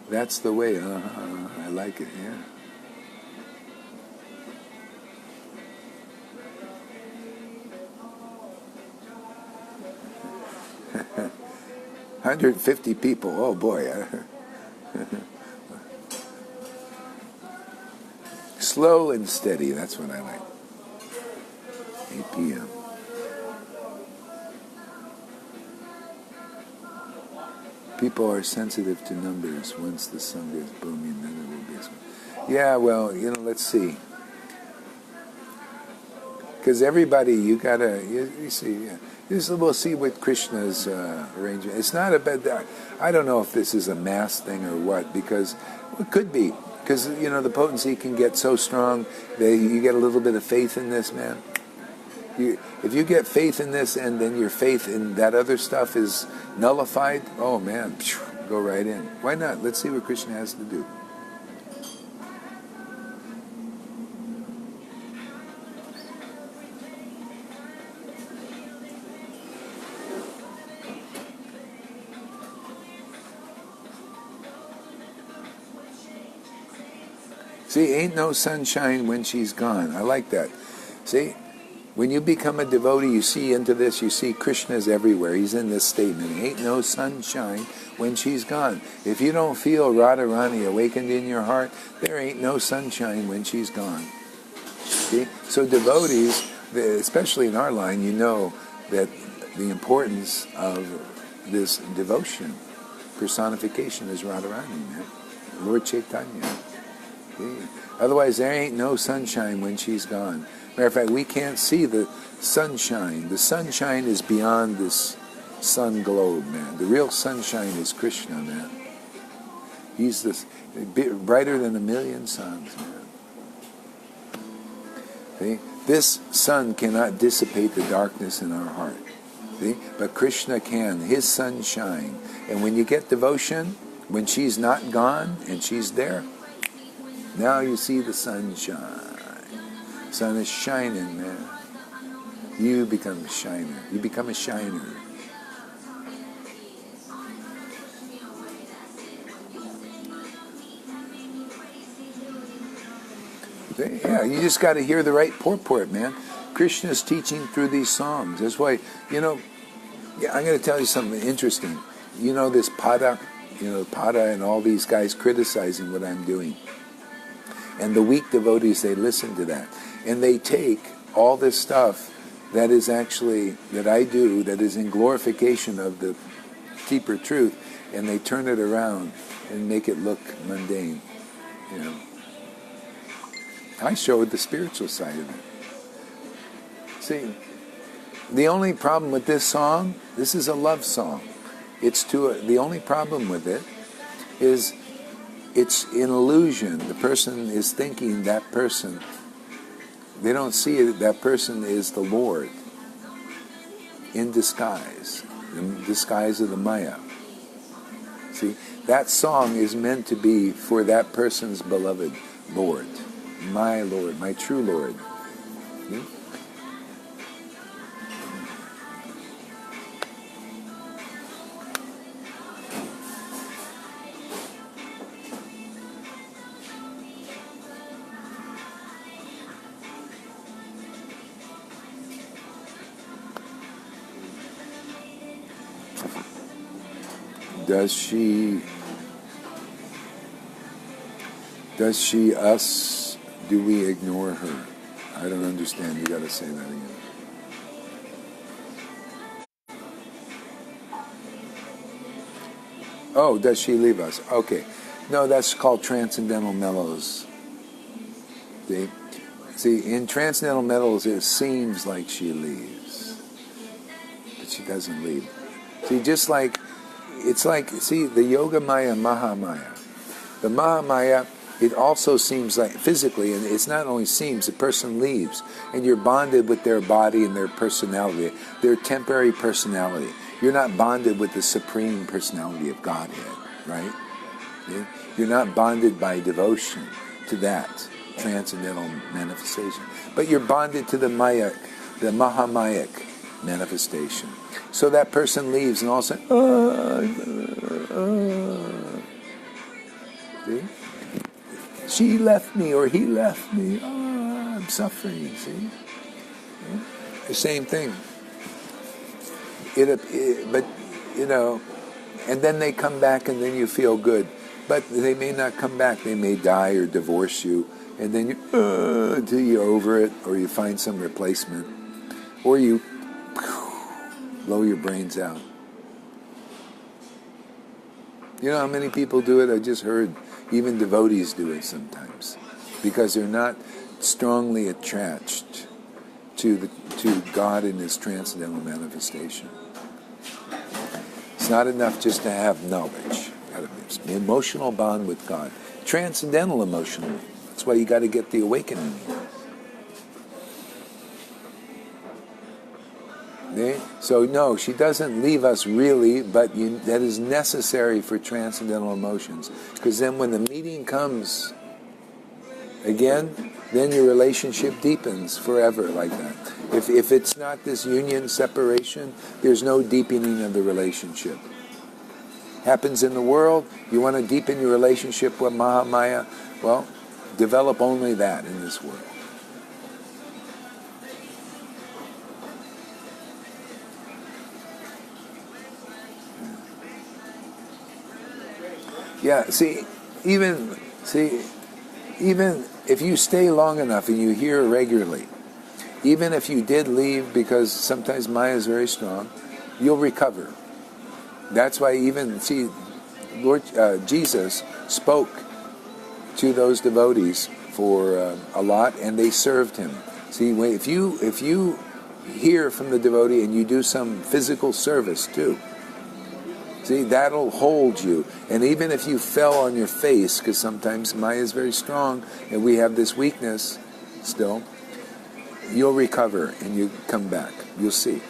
That's the way. I like it, yeah. $150 people. Oh boy. Slow and steady. That's what I like. 8 p.m. People are sensitive to numbers. Once the sun gets booming, then it will be as well. Yeah, well, let's see. Because everybody, you see, we'll see what Krishna's arrangement. It's not a bad. I don't know if this is a mass thing or what, because it could be. Because, the potency can get so strong that you get a little bit of faith in this, man. If you get faith in this and then your faith in that other stuff is nullified, oh man, go right in. Why not? Let's see what Krishna has to do. See, ain't no sunshine when she's gone. I like that. See, when you become a devotee, you see into this, you see Krishna's everywhere. He's in this statement. Ain't no sunshine when she's gone. If you don't feel Radharani awakened in your heart, there ain't no sunshine when she's gone. See? So devotees, especially in our line, you know that the importance of this devotion, personification is Radharani, man. Lord Chaitanya. Otherwise, there ain't no sunshine when she's gone. Matter of fact, we can't see the sunshine. The sunshine is beyond this sun globe, man. The real sunshine is Krishna, man. He's this brighter than 1,000,000 suns, man. See? This sun cannot dissipate the darkness in our heart. See? But Krishna can. His sunshine. And when you get devotion, when she's not gone and she's there, now you see the sunshine. Sun is shining, man. You become a shiner. You become a shiner. Yeah, you just got to hear the right purport, man. Krishna's teaching through these songs. That's why, I'm going to tell you something interesting. This Pada, Pada and all these guys criticizing what I'm doing. And the weak devotees, they listen to that. And they take all this stuff that is actually, that I do, that is in glorification of the deeper truth, and they turn it around and make it look mundane. I showed the spiritual side of it. See, the only problem with this song, this is a love song. The only problem with it is it's an illusion. The person is thinking that person. They don't see it. That person is the Lord in disguise, the disguise of the Maya. See, that song is meant to be for that person's beloved Lord, my true Lord. See? Does she us? Do we ignore her? I don't understand. You got to say that again. Oh, does she leave us? Okay. No, that's called transcendental mellows. See, in transcendental mellows, it seems like she leaves, but she doesn't leave. See, see, the Yoga Maya, Mahamaya. The Mahamaya, it also seems like, physically, and it's not only seems, the person leaves, and you're bonded with their body and their personality, their temporary personality. You're not bonded with the supreme personality of Godhead, right? Yeah? You're not bonded by devotion to that transcendental manifestation. But you're bonded to the Maya, the Mahamayic manifestation. So that person leaves, and all of a sudden, see? She left me, or he left me. I'm suffering, see? Yeah? The same thing. But, and then they come back, and then you feel good. But they may not come back. They may die or divorce you. And then until you're over it, or you find some replacement. Or you blow your brains out. You know how many people do it? I just heard even devotees do it sometimes. Because they're not strongly attached to God in His transcendental manifestation. It's not enough just to have knowledge. It's an emotional bond with God. Transcendental emotional. That's why you got to get the awakening. Okay? So no, she doesn't leave us really, but that is necessary for transcendental emotions. Because then when the meeting comes again, then your relationship deepens forever like that. If it's not this union, separation, there's no deepening of the relationship. Happens in the world, you want to deepen your relationship with Mahamaya, well, develop only that in this world. Yeah, even if you stay long enough and you hear regularly, even if you did leave, because sometimes Maya is very strong, you'll recover. That's why Lord Jesus spoke to those devotees for a lot, and they served Him. See, if you hear from the devotee and you do some physical service too, see, that'll hold you. And even if you fell on your face, because sometimes Maya is very strong, and we have this weakness still, you'll recover and you come back. You'll see.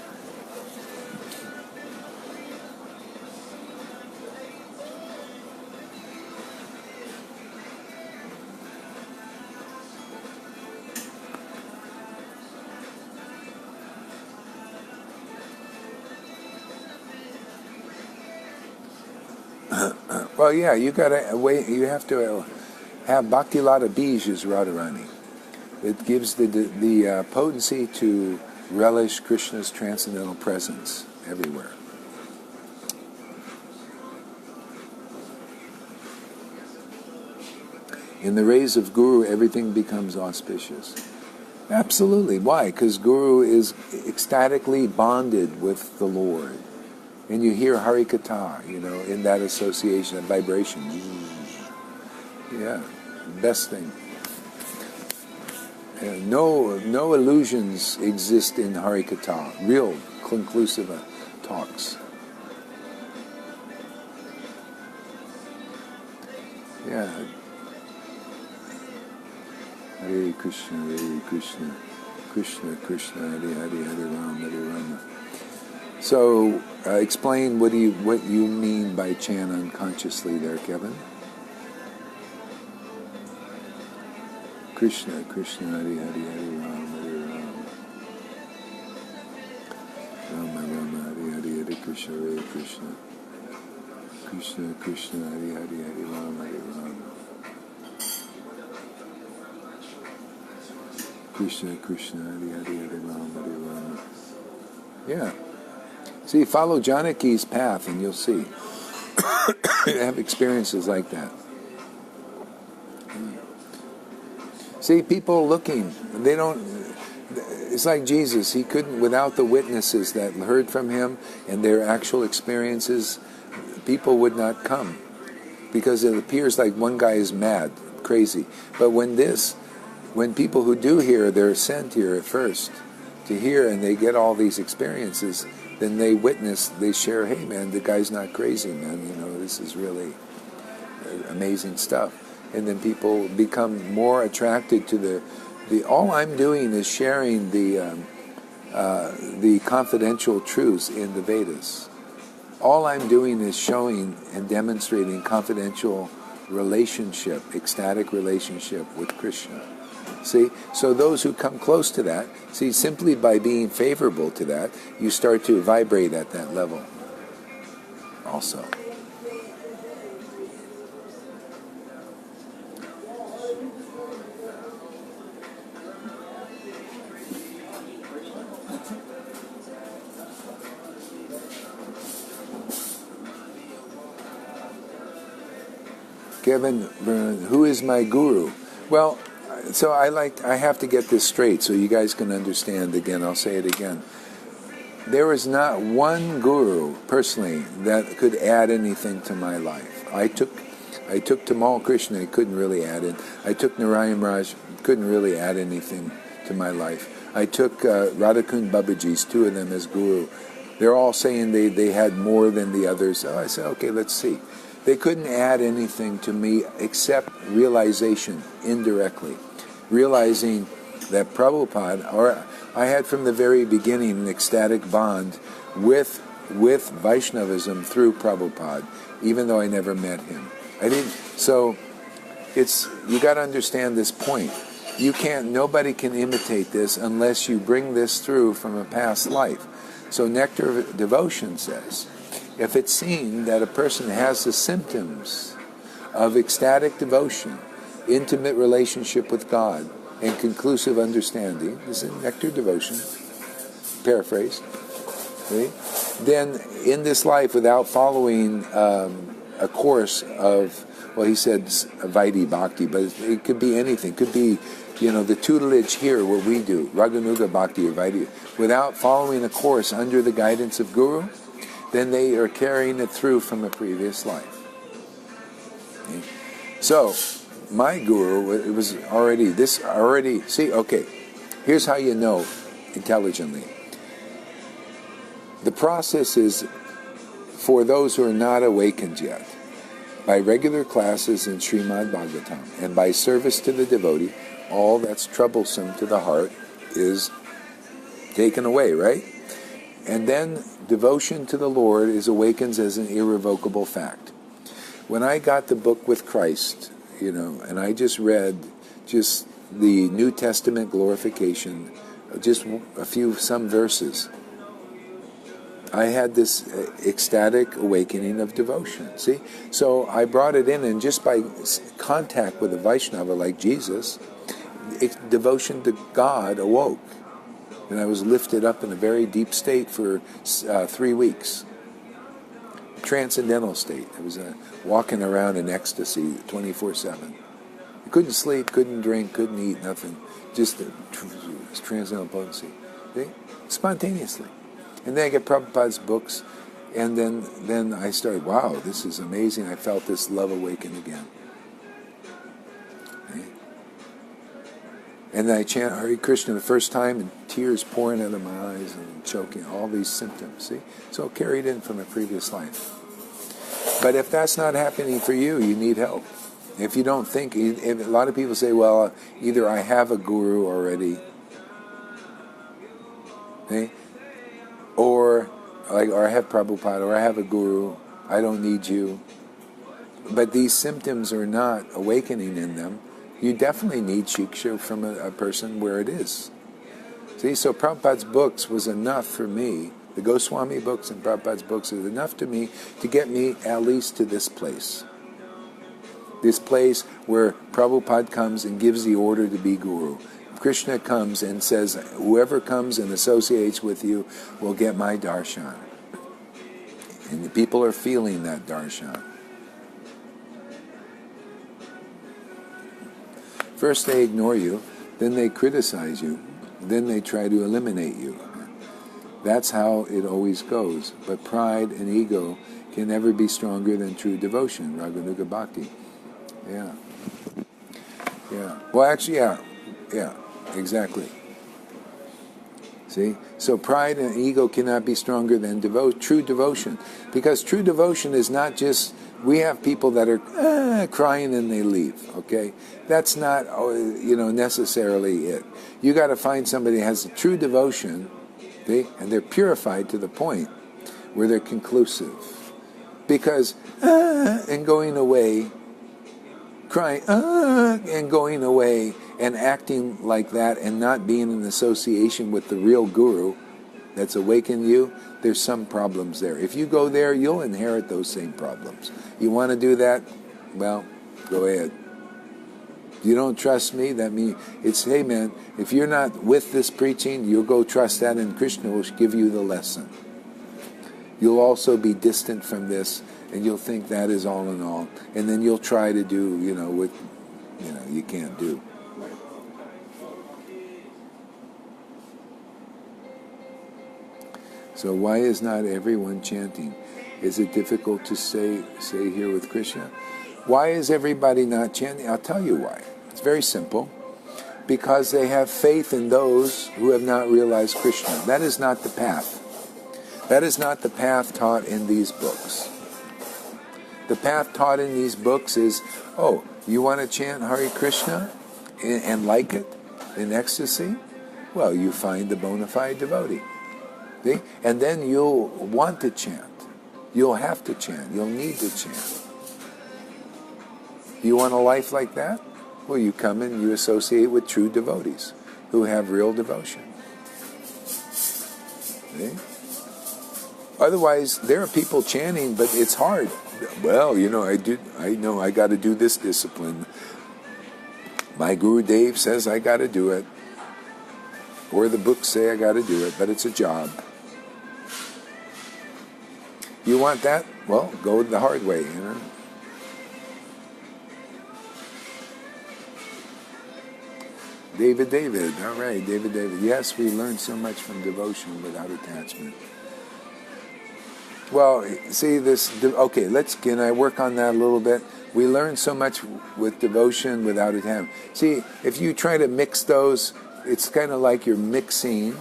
Well, yeah, you gotta wait. You have to have Bhakti Lata Bij as Radharani. It gives the potency to relish Krishna's transcendental presence everywhere. In the rays of Guru, everything becomes auspicious. Absolutely. Why? Because Guru is ecstatically bonded with the Lord. And you hear Harikatha, in that association, that vibration. Yeah, best thing. No illusions exist in Harikatha, real conclusive talks. Yeah. Hare Krishna, Krishna Krishna, Hare Hare, Hare Rama, Hare Rama. So, explain what you mean by chant unconsciously there, Kevin. Krishna, Krishna, Hare Hare, Hare Rama, Hare Rama. Rama, Rama, Hare Hare, Hare Krishna, Hare Krishna. Krishna, Krishna, Hare Hare, Hare Rama, Hare Rama. Krishna, Krishna, Hare Hare, Hare Rama, Hare Rama. Yeah. See, follow Janaki's path and you'll see. Have experiences like that. See, people looking, they don't, it's like Jesus. He couldn't, without the witnesses that heard from him and their actual experiences, people would not come, because it appears like one guy is mad, crazy. But when people who do hear, they're sent here at first to hear, and they get all these experiences, then they witness, they share, hey man, the guy's not crazy, man, this is really amazing stuff. And then people become more attracted to the all I'm doing is sharing the confidential truths in the Vedas. All I'm doing is showing and demonstrating confidential relationship, ecstatic relationship with Krishna. See, so those who come close to that, see, simply by being favorable to that, you start to vibrate at that level also. Kevin, who is my guru? Well, so I have to get this straight so you guys can understand again. I'll say it again. There is not one guru, personally, that could add anything to my life. I took Tamal Krishna, he couldn't really add it. I took Narayan Raj, couldn't really add anything to my life. I took Radhakund Babaji's, two of them as guru. They're all saying they had more than the others. So I said, okay, let's see. They couldn't add anything to me except realization, indirectly. Realizing that Prabhupada, or I had from the very beginning an ecstatic bond with Vaishnavism through Prabhupada, even though I never met him. So you got to understand this point. Nobody can imitate this unless you bring this through from a past life. So Nectar of Devotion says, if it's seen that a person has the symptoms of ecstatic devotion, intimate relationship with God, and conclusive understanding, this is Nectar Devotion, paraphrase, okay? Then in this life, without following a course of, well, he said Vaidhi Bhakti, but it could be anything. It could be, the tutelage here, what we do, Raganuga Bhakti or Vaidhi, without following a course under the guidance of Guru, then they are carrying it through from a previous life. Okay? So, my guru, it was see, okay, here's how you know intelligently. The process is for those who are not awakened yet, by regular classes in Srimad Bhagavatam, and by service to the devotee, all that's troublesome to the heart is taken away, right? And then devotion to the Lord awakens as an irrevocable fact. When I got the book with Christ, and I just read the New Testament glorification, just some verses, I had this ecstatic awakening of devotion. See? So I brought it in, and just by contact with a Vaishnava like Jesus, devotion to God awoke. And I was lifted up in a very deep state for 3 weeks. Transcendental state. I was walking around in ecstasy 24/7. I couldn't sleep, couldn't drink, couldn't eat, nothing. Just transcendental potency. See? Spontaneously. And then I get Prabhupada's books, and then I started, wow, this is amazing. I felt this love awaken again. Okay? And then I chant Hare Krishna the first time, and tears pouring out of my eyes and choking, all these symptoms, see? So carried in from a previous life. But if that's not happening for you, you need help. If you don't think, a lot of people say, well, either I have a guru already, okay? Or I have Prabhupada, or I have a guru, I don't need you. But these symptoms are not awakening in them. You definitely need shiksha from a person where it is. See, so Prabhupada's books was enough for me. The Goswami books and Prabhupada's books is enough to me to get me at least to this place. This place where Prabhupada comes and gives the order to be guru. Krishna comes and says, whoever comes and associates with you will get my darshan. And the people are feeling that darshan. First they ignore you, then they criticize you, then they try to eliminate you. That's how it always goes. But pride and ego can never be stronger than true devotion, Raganuga Bhakti. Yeah. Yeah. Well, actually, yeah, exactly. See? So pride and ego cannot be stronger than true devotion. Because true devotion is not just, we have people that are crying and they leave, okay? That's not, necessarily it. You got to find somebody that has a true devotion, see? And they're purified to the point where they're conclusive. Because, and going away, crying, and going away, and acting like that, and not being in association with the real guru that's awakened you, there's some problems there. If you go there, you'll inherit those same problems. You want to do that? Well, go ahead. You don't trust me? That means it's, hey man, if you're not with this preaching, you'll go trust that, and Krishna will give you the lesson. You'll also be distant from this, and you'll think that is all in all. And then you'll try to do, what you can't do. So why is not everyone chanting? Is it difficult to say here with Krishna? Why is everybody not chanting? I'll tell you why. It's very simple. Because they have faith in those who have not realized Krishna. That is not the path. That is not the path taught in these books. The path taught in these books is, you want to chant Hare Krishna and like it in ecstasy? Well, you find the bona fide devotee. See? And then you'll want to chant. You'll have to chant. You'll need to chant. You want a life like that? Well, you come and you associate with true devotees who have real devotion. See? Otherwise, there are people chanting, but it's hard. Well, I know I got to do this discipline. My Guru Dev says I got to do it. Or the books say I got to do it, but it's a job. You want that? Well, go the hard way, David, all right, David. Yes, we learn so much from devotion without attachment. Well, see this, okay, can I work on that a little bit? We learn so much with devotion without attachment. See, if you try to mix those, it's kind of like you're mixing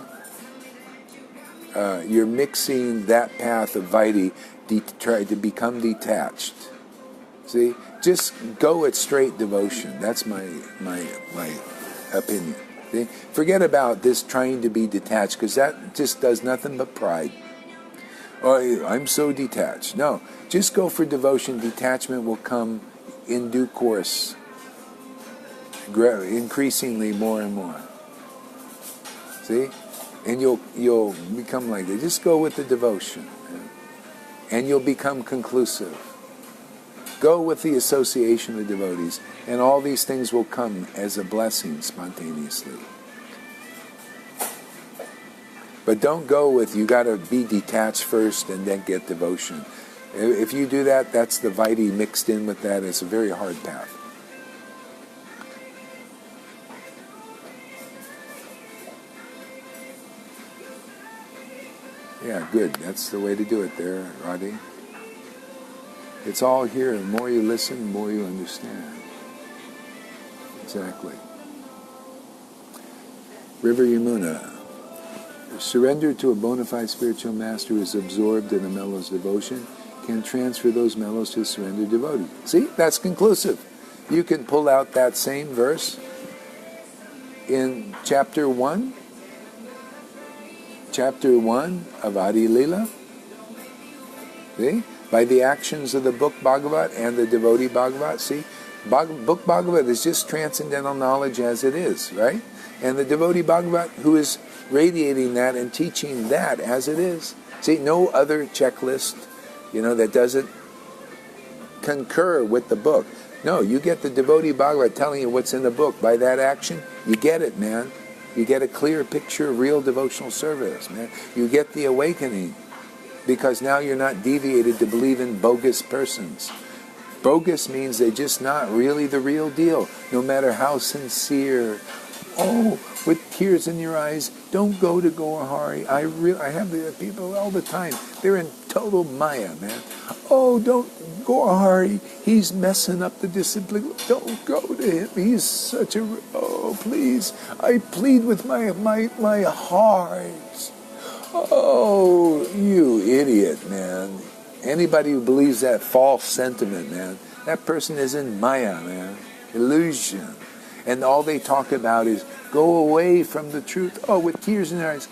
that path of Vaidhi to try to become detached. See, just go at straight devotion. That's my opinion. See? Forget about this trying to be detached, because that just does nothing but pride. Oh, I'm so detached. No, just go for devotion. Detachment will come in due course, increasingly more and more. See? And you'll become like that. Just go with the devotion, and you'll become conclusive. Go with the association of devotees, and all these things will come as a blessing spontaneously. But don't go with, you got to be detached first and then get devotion. If you do that, that's the Vaidhi mixed in with that. It's a very hard path. Yeah, good. That's the way to do it there, Radhi. It's all here. The more you listen, the more you understand. Exactly. River Yamuna. Surrender to a bona fide spiritual master who is absorbed in a mellow's devotion can transfer those mellows to a surrendered devotee. See, that's conclusive. You can pull out that same verse in chapter 1 of Adi Lila. See? By the actions of the book Bhagavat and the devotee Bhagavat. See, book Bhagavat is just transcendental knowledge as it is, right? And the devotee Bhagavat who is radiating that and teaching that as it is. See, no other checklist, that doesn't concur with the book. No, you get the devotee Bhagavat telling you what's in the book. By that action, you get it, man. You get a clear picture of real devotional service, man. You get the awakening, because now you're not deviated to believe in bogus persons. Bogus means they're just not really the real deal, no matter how sincere. Oh, with tears in your eyes, don't go to Gaurahari. I have the people all the time. They're in total Maya, man. Oh, don't, Gaurahari, he's messing up the discipline. Don't go to him. He's such a, oh, please. I plead with my heart. Oh, you idiot, man. Anybody who believes that false sentiment, man, that person is in Maya, man. Illusion. And all they talk about is go away from the truth. Oh, with tears in their eyes.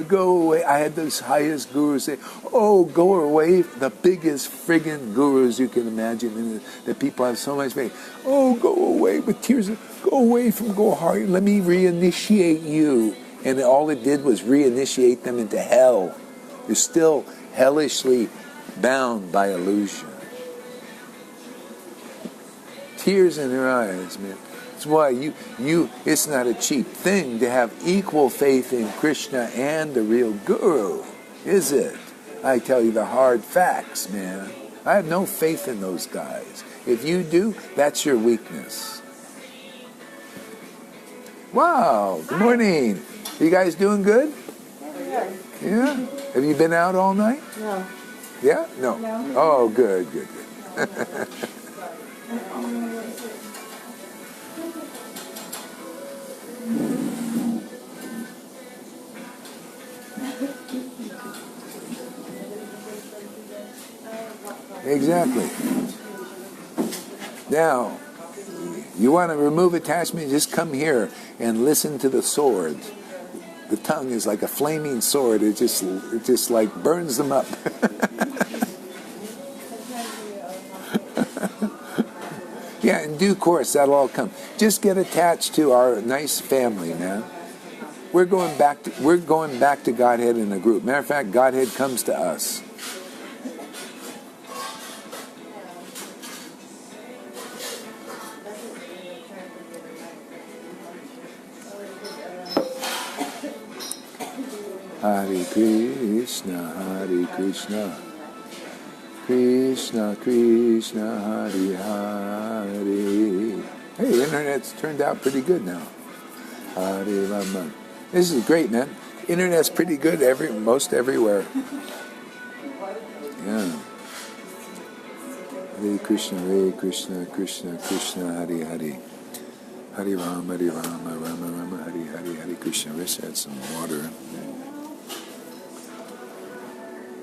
Go away. I had those highest gurus say, oh, go away. The biggest friggin' gurus you can imagine. And that people have so much faith. Oh, go away with tears. Go away from Gaurahari. Let me reinitiate you. And all it did was reinitiate them into hell. They're still hellishly bound by illusion. Tears in their eyes, man. That's why it's not a cheap thing to have equal faith in Krishna and the real Guru, is it? I tell you the hard facts, man. I have no faith in those guys. If you do, that's your weakness. Wow, good morning. You guys doing good? Yeah? Have you been out all night? No. Yeah? No. Oh, good. Exactly. Now, you want to remove attachment, just come here and listen to the sword. The tongue is like a flaming sword. It just like burns them up. Yeah, in due course, that'll all come. Just get attached to our nice family, man. We're going back to Godhead in a group. Matter of fact, Godhead comes to us. Hare Krishna, Krishna Krishna, Hare Hare. Hey, the internet's turned out pretty good now. Hare Rama. This is great, man. Internet's pretty good most everywhere. Yeah. Hare Krishna, Krishna Krishna, Hare Hare. Hare Rama, Rama Rama, Hare Hare, Hare Krishna. Let's add some water.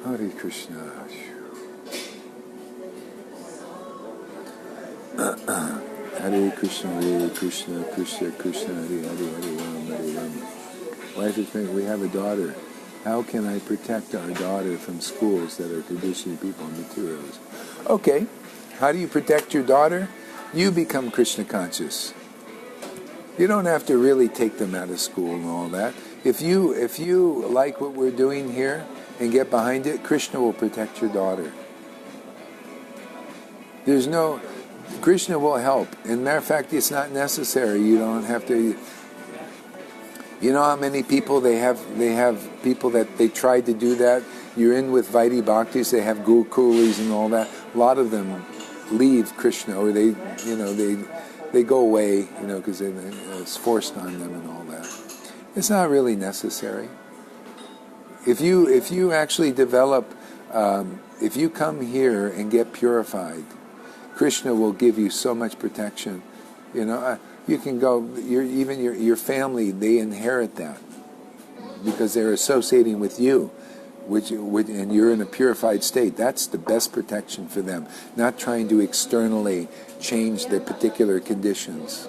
Hare Krishna. Hare Krishna, Krishna Krishna, Hare Hare, Hare Rama, Hare Rama. Wife is saying, we have a daughter. How can I protect our daughter from schools that are conditioning people and materials? Okay, how do you protect your daughter? You become Krishna conscious. You don't have to really take them out of school and all that. If you like what we're doing here and get behind it, Krishna will protect your daughter. Krishna will help. And matter of fact, it's not necessary. You don't have to. You know how many people they have people that they tried to do that. You're in with Vaidhi Bhaktis, they have Gurukulis and all that. A lot of them leave Krishna, or they go away, because it's forced on them and all that. It's not really necessary. If you actually develop, if you come here and get purified, Krishna will give you so much protection. You can go. Your family, they inherit that because they're associating with you, and you're in a purified state. That's the best protection for them. Not trying to externally change their particular conditions.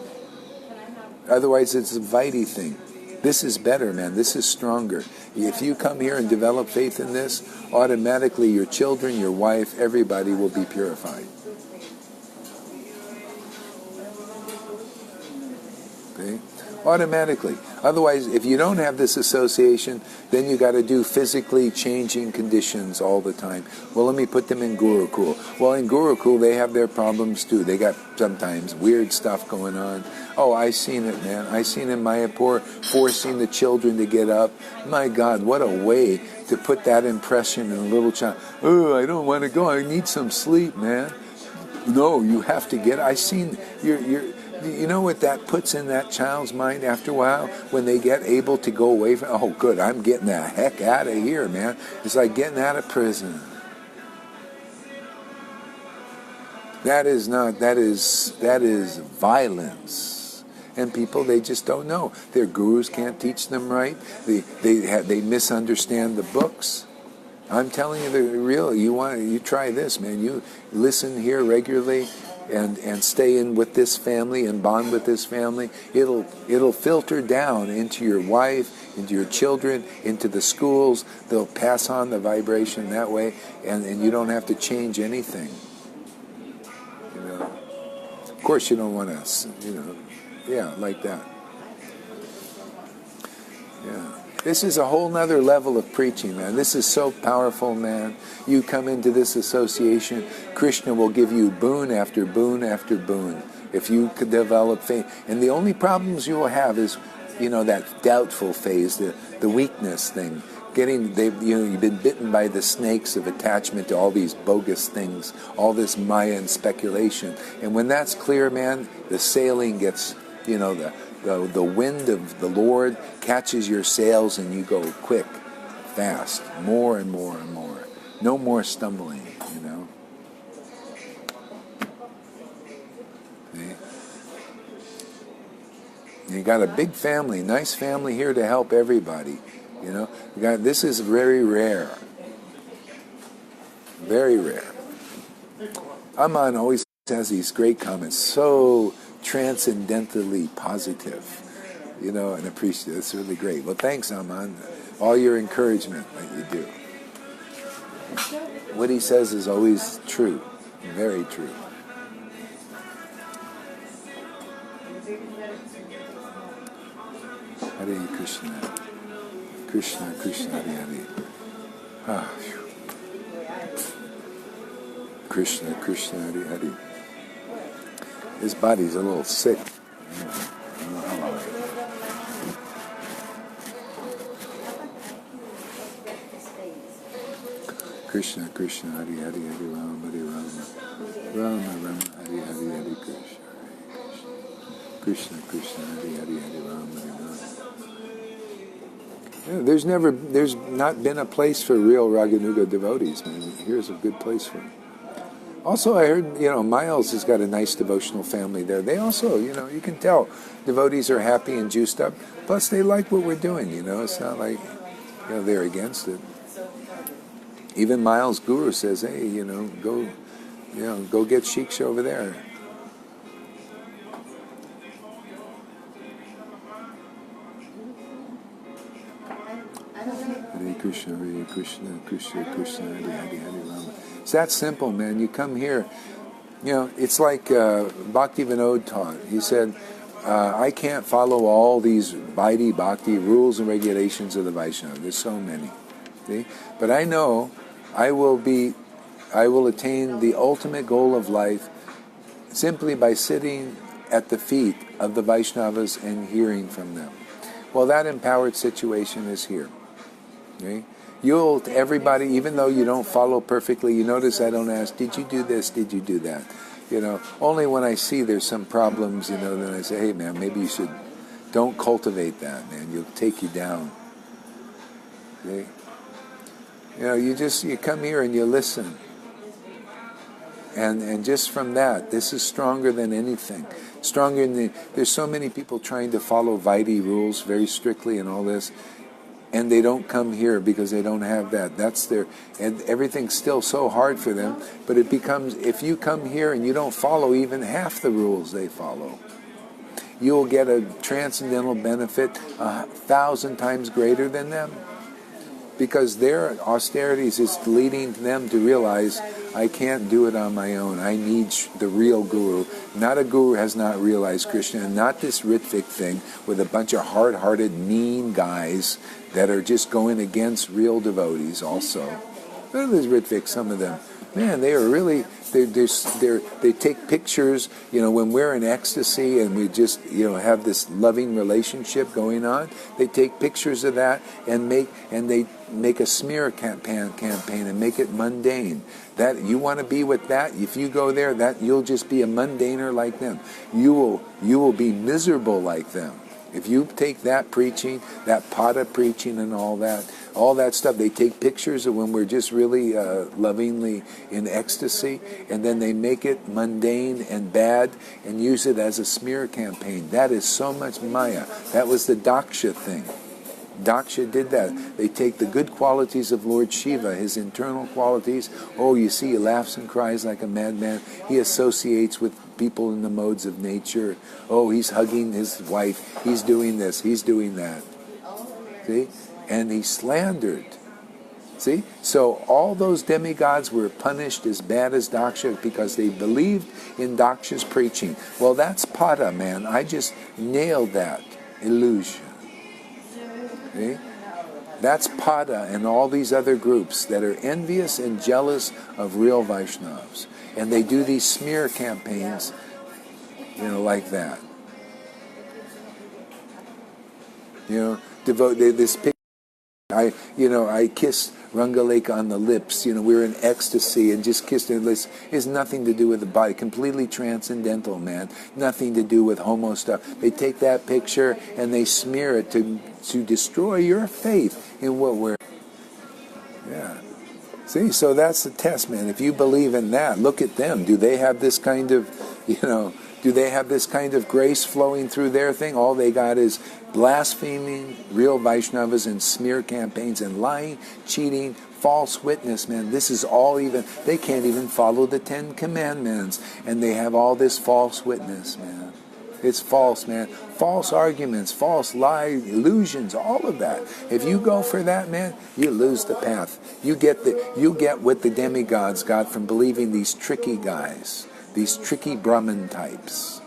Otherwise, it's a Vaidhi thing. This is better, man. This is stronger. If you come here and develop faith in this, automatically your children, your wife, everybody will be purified. Okay? Automatically. Otherwise, if you don't have this association, then you got to do physically changing conditions all the time. Well, let me put them in Gurukul. Well, in Gurukul, they have their problems too. They got sometimes weird stuff going on. Oh, I seen it, man. I seen in Mayapur forcing the children to get up. My God, what a way to put that impression in a little child. Oh, I don't want to go. I need some sleep, man. No, you have to get. I seen you know what that puts in that child's mind after a while when they get able to go away from, oh good, I'm getting the heck out of here, man. It's like getting out of prison. That is not, that is violence. And people, they just don't know. Their gurus can't teach them right. They misunderstand the books. I'm telling you the real. You try this, man. You listen here regularly, and stay in with this family and bond with this family. It'll filter down into your wife, into your children, into the schools. They'll pass on the vibration that way, and you don't have to change anything. You know, of course, you don't want to. You know, yeah, like that. Yeah. This is a whole nother level of preaching, man. This is so powerful, man. You come into this association, Krishna will give you boon after boon after boon if you could develop faith. And the only problems you will have is, that doubtful phase, the weakness thing. You've been bitten by the snakes of attachment to all these bogus things, all this Mayan speculation. And when that's clear, man, the sailing gets, the wind of the Lord catches your sails and you go quick, fast, more and more and more. No more stumbling, See? You got a big family, nice family here to help everybody. This is very rare. Very rare. Aman always has these great comments, so transcendentally positive, and appreciative. It's really great. Well, thanks, Aman. All your encouragement that you do. What he says is always true, very true. Hare Krishna. Krishna, Krishna, Hare Hare. Krishna, Krishna, Hare Hare. His body's a little sick. I don't know how long. Krishna, Krishna, Hare Hare, Hare Rama, Hare Rama, Rama Rama, Hare Hare, Hare Krishna, Krishna, Krishna, Hare Hare, Hare Rama, Hare Rama. Yeah, there's not been a place for real Raganuga devotees, man. Here's a good place for them. Also, I heard, Miles has got a nice devotional family there. They also, you can tell devotees are happy and juiced up. Plus, they like what we're doing, It's not like, they're against it. Even Miles' guru says, hey, go get Shiksha over there. Hare Krishna, Hare Krishna, Krishna Krishna, Hare Hare, Hare Rama. It's that simple, man. You come here, it's like Bhakti Vinod taught. He said, I can't follow all these Vaidhi Bhakti rules and regulations of the Vaishnava. There's so many. See? But I know I will attain the ultimate goal of life simply by sitting at the feet of the Vaishnavas and hearing from them. Well, that empowered situation is here. Okay? Everybody, even though you don't follow perfectly, you notice I don't ask, did you do this, did you do that? Only when I see there's some problems, then I say, hey man, maybe you don't cultivate that, man, you'll take you down. Okay? You come here and you listen. And just from that, this is stronger than anything. There's so many people trying to follow Vaidhi rules very strictly and all this, and they don't come here because they don't have that. And everything's still so hard for them, but it becomes, if you come here and you don't follow even half the rules they follow, you'll get a transcendental benefit 1,000 times greater than them. Because their austerities is leading them to realize, I can't do it on my own. I need the real guru. Not a guru has not realized Krishna, and not this Ritvik thing with a bunch of hard-hearted, mean guys that are just going against real devotees also. Look at these Ritvik, some of them. Man, they are really, they take pictures, when we're in ecstasy and we just, have this loving relationship going on. They take pictures of that and they make a smear campaign and make it mundane. That you want to be with that, if you go there, that you'll just be a mundaner like them. You will be miserable like them. If you take that preaching, that pada preaching and all that, all that stuff. They take pictures of when we're just really lovingly in ecstasy, and then they make it mundane and bad and use it as a smear campaign. That is so much Maya. That was the Daksha thing. Daksha did that. They take the good qualities of Lord Shiva, his internal qualities. Oh, you see, he laughs and cries like a madman. He associates with people in the modes of nature. Oh, he's hugging his wife. He's doing this. He's doing that. See? And he slandered. See? So all those demigods were punished as bad as Daksha because they believed in Daksha's preaching. Well, that's Pada, man. I just nailed that. Illusion. See? That's Pada and all these other groups that are envious and jealous of real Vaishnavas. And they do these smear campaigns, like that. This picture. I kissed Rangaleka on the lips. We were in ecstasy and just kissed her lips. It has nothing to do with the body. Completely transcendental, man. Nothing to do with homo stuff. They take that picture and they smear it to destroy your faith in what we're... Yeah. See, so that's the test, man. If you believe in that, look at them. Do they have this kind of, do they have this kind of grace flowing through their thing? All they got is blaspheming real Vaishnavas and smear campaigns and lying, cheating, false witness, man. This is all they can't even follow the 10 Commandments, and they have all this false witness, man. It's false, man. False arguments, false lies, illusions, all of that. If you go for that, man, you lose the path. You get what the demigods got from believing these tricky guys, these tricky Brahmin types.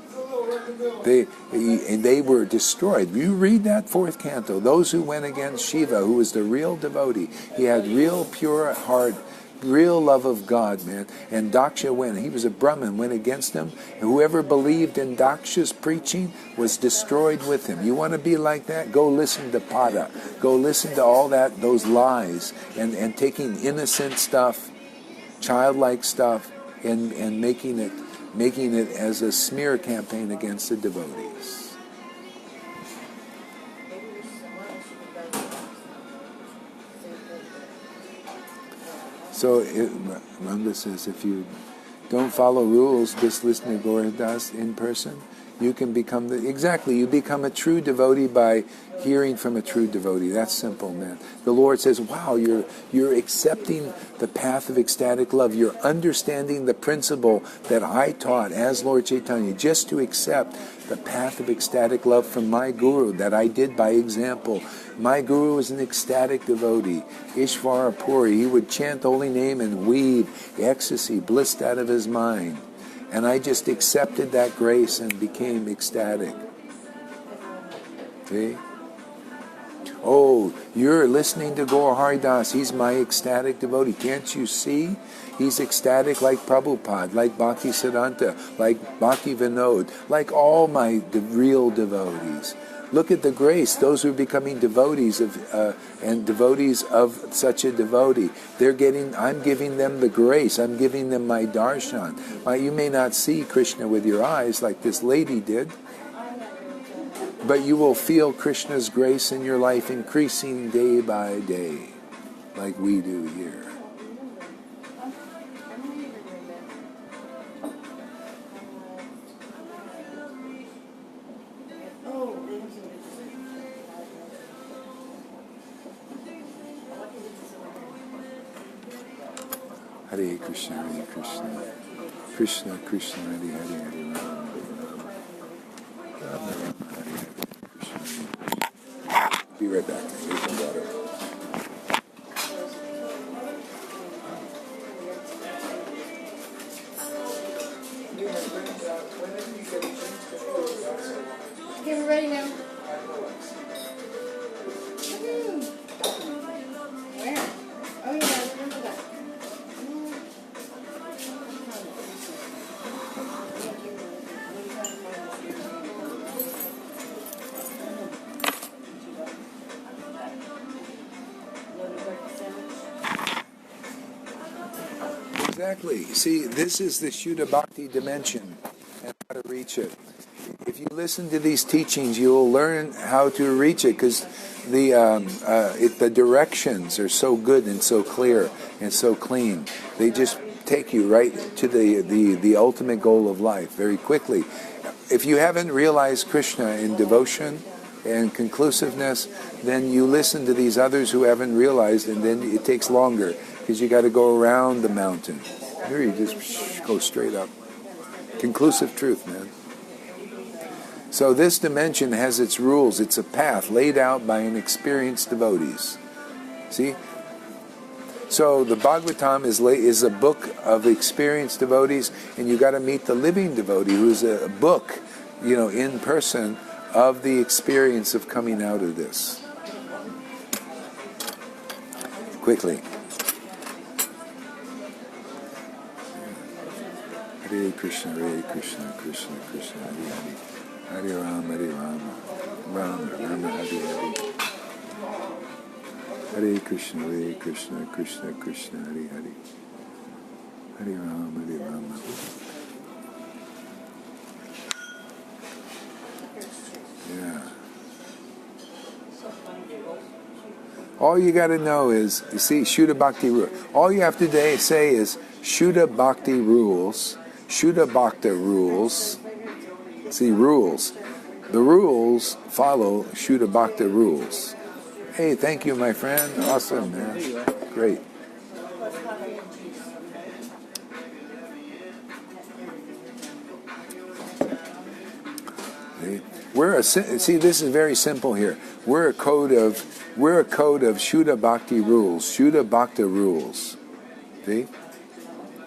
They were destroyed. You read that 4th canto. Those who went against Shiva, who was the real devotee, he had real pure heart, real love of God, man. And Daksha went. He was a Brahmin, went against him. And whoever believed in Daksha's preaching was destroyed with him. You want to be like that? Go listen to Pada. Go listen to all those lies and taking innocent stuff, childlike stuff, and making it as a smear campaign against the devotees. So Ranga says, if you don't follow rules, just listen to Gaurahari Dasa in person, you can become you become a true devotee by hearing from a true devotee. That's simple, man. The Lord says, wow, you're accepting the path of ecstatic love. You're understanding the principle that I taught as Lord Chaitanya, just to accept the path of ecstatic love from my guru that I did by example. My guru was an ecstatic devotee, Ishvara Puri. He would chant the holy name and weave ecstasy, blissed out of his mind. And I just accepted that grace and became ecstatic. See? Oh, you're listening to Gaurahari Dasa. He's my ecstatic devotee. Can't you see? He's ecstatic like Prabhupada, like Bhakti Siddhanta, like Bhakti Vinod, like all my real devotees. Look at the grace. Those who are becoming devotees and devotees of such a devotee, I'm giving them the grace. I'm giving them my darshan. You may not see Krishna with your eyes like this lady did, but you will feel Krishna's grace in your life increasing day by day, like we do here. Hare Krishna, Krishna Krishna, Hare Hare, Hare Rama, Hare Rama, Hare Hare, Krishna. Be right back. Here's some water. Okay, we're ready now. Where? Oh yeah, remember that. Exactly. See, this is the Shuddha Bhakti dimension and how to reach it. If you listen to these teachings, you will learn how to reach it, because the directions are so good and so clear and so clean. They just take you right to the ultimate goal of life very quickly. If you haven't realized Krishna in devotion and conclusiveness, then you listen to these others who haven't realized, and then it takes longer because you got to go around the mountain. Here you just go straight up. Conclusive truth, man. So this dimension has its rules. It's a path laid out by an experienced devotees. See? So the Bhagavatam is a book of experienced devotees, and you got to meet the living devotee, who is a book, in person of the experience of coming out of this. Quickly. Hare Krishna, Krishna Krishna, Hare Hare. Hare Rama, Rama Rama, Hare Hare. Hare Krishna, Krishna Krishna, Hare Hare. Hare Rama. Yeah. All you got to know is, you see, Shuddha Bhakti rules. All you have to say is, Shuddha Bhakti rules, Shuddha Bhakta rules. See, rules. The rules follow Shuddha Bhakta rules. Hey, thank you, my friend. Awesome, man. Great. See, this is very simple here. We're a code of Shuddha Bhakti rules, Shuddha Bhakta rules. See?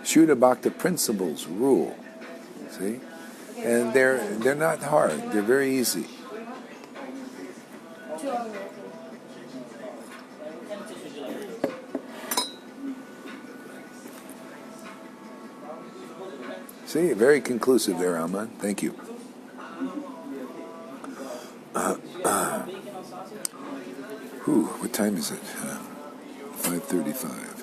Shuddha Bhakta principles rule. See? And they're not hard. They're very easy. See, very conclusive there, Aman. Thank you. What time is it? 5:35.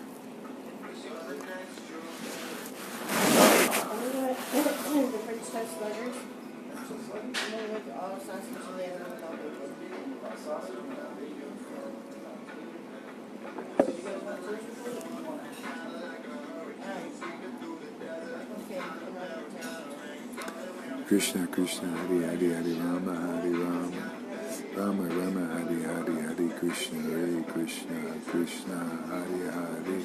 Krishna Krishna, Hare Hare, Hare Rama, Hare Rama, Rama Rama, Hare Hare, Hare Krishna, Krishna Hare Hare,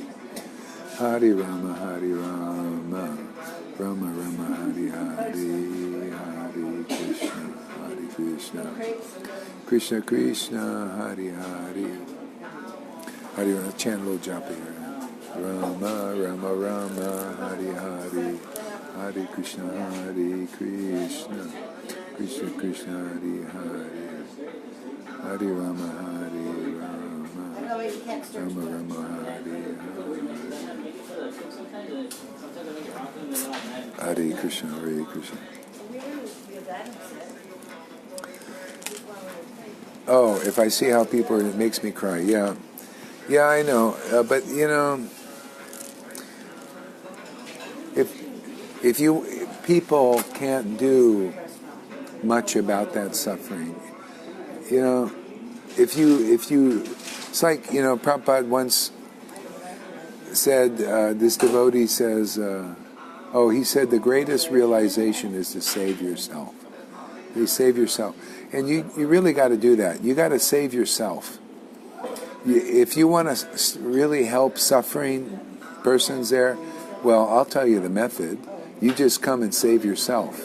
Hare Rama, Hare Rama, Rama Rama, Hare Hare, Hare Krishna, Krishna Krishna, Hare Hare, Hare Rama. Chant a little japa here. Rama Rama Rama, Hare Hare, Hare Krishna, Krishna Krishna, Hare Hare, Hare Rama, Hare Rama, Rama Rama, Hare Hare, Hare Krishna, Hare Krishna. Oh, if I see how people, it makes me cry. Yeah, I know. But if people can't do much about that suffering, if you, it's like, Prabhupada once said, this devotee says, he said the greatest realization is to save yourself. You save yourself. And you really got to do that. You got to save yourself. If you want to really help suffering persons there, well, I'll tell you the method. You just come and save yourself.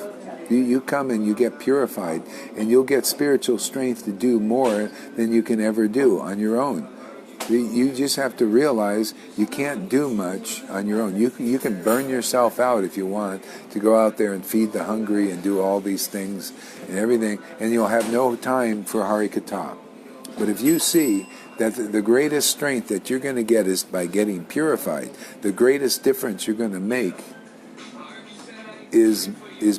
You come and you get purified, and you'll get spiritual strength to do more than you can ever do on your own. You just have to realize you can't do much on your own. You can burn yourself out if you want to go out there and feed the hungry and do all these things and everything, and you'll have no time for Harikatha. But if you see that the greatest strength that you're going to get is by getting purified, the greatest difference you're going to make is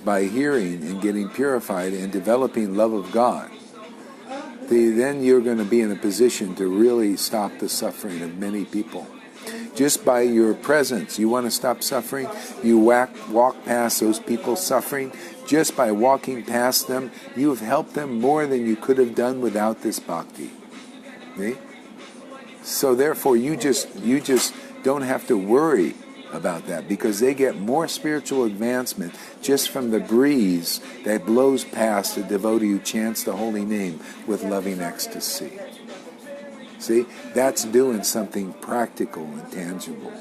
by hearing and getting purified and developing love of God, then you're going to be in a position to really stop the suffering of many people. Just by your presence, you want to stop suffering, you walk past those people suffering. Just by walking past them, you have helped them more than you could have done without this bhakti. See? So therefore, you just don't have to worry about that, because they get more spiritual advancement just from the breeze that blows past a devotee who chants the holy name with loving ecstasy. See, that's doing something practical and tangible.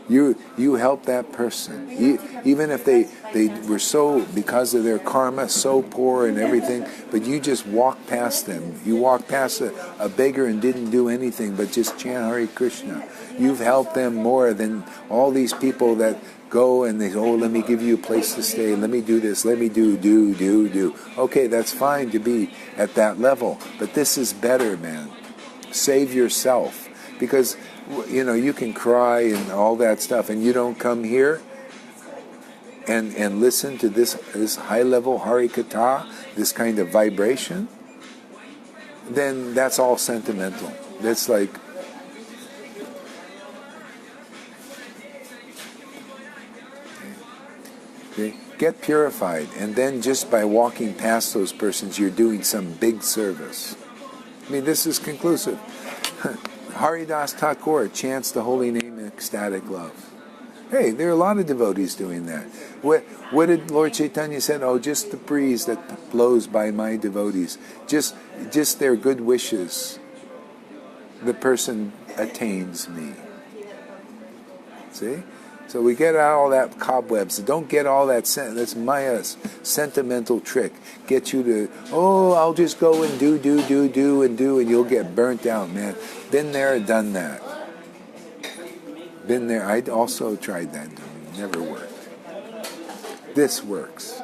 You help that person, even if they were so, because of their karma, so poor and everything, but you just walk past them. You walk past a beggar and didn't do anything but just chant Hare Krishna. You've helped them more than all these people that go and they say, oh, let me give you a place to stay, let me do this, let me do. Okay, that's fine to be at that level, but this is better, man. Save yourself, because you can cry and all that stuff, and you don't come here and listen to this high level Harikatha, this kind of vibration, then that's all sentimental. That's like, okay, get purified, and then just by walking past those persons, you're doing some big service. I mean, this is conclusive. Haridas Thakur chants the holy name in ecstatic love. Hey, there are a lot of devotees doing that. What did Lord Chaitanya said? Oh, just the breeze that blows by my devotees. Just their good wishes. The person attains me. See? So we get out all that cobwebs. Don't get all that, that's Maya's sentimental trick. Get you to, I'll just go and do, and you'll get burnt out, man. Been there, done that. Been there. I also tried that. Never worked. This works.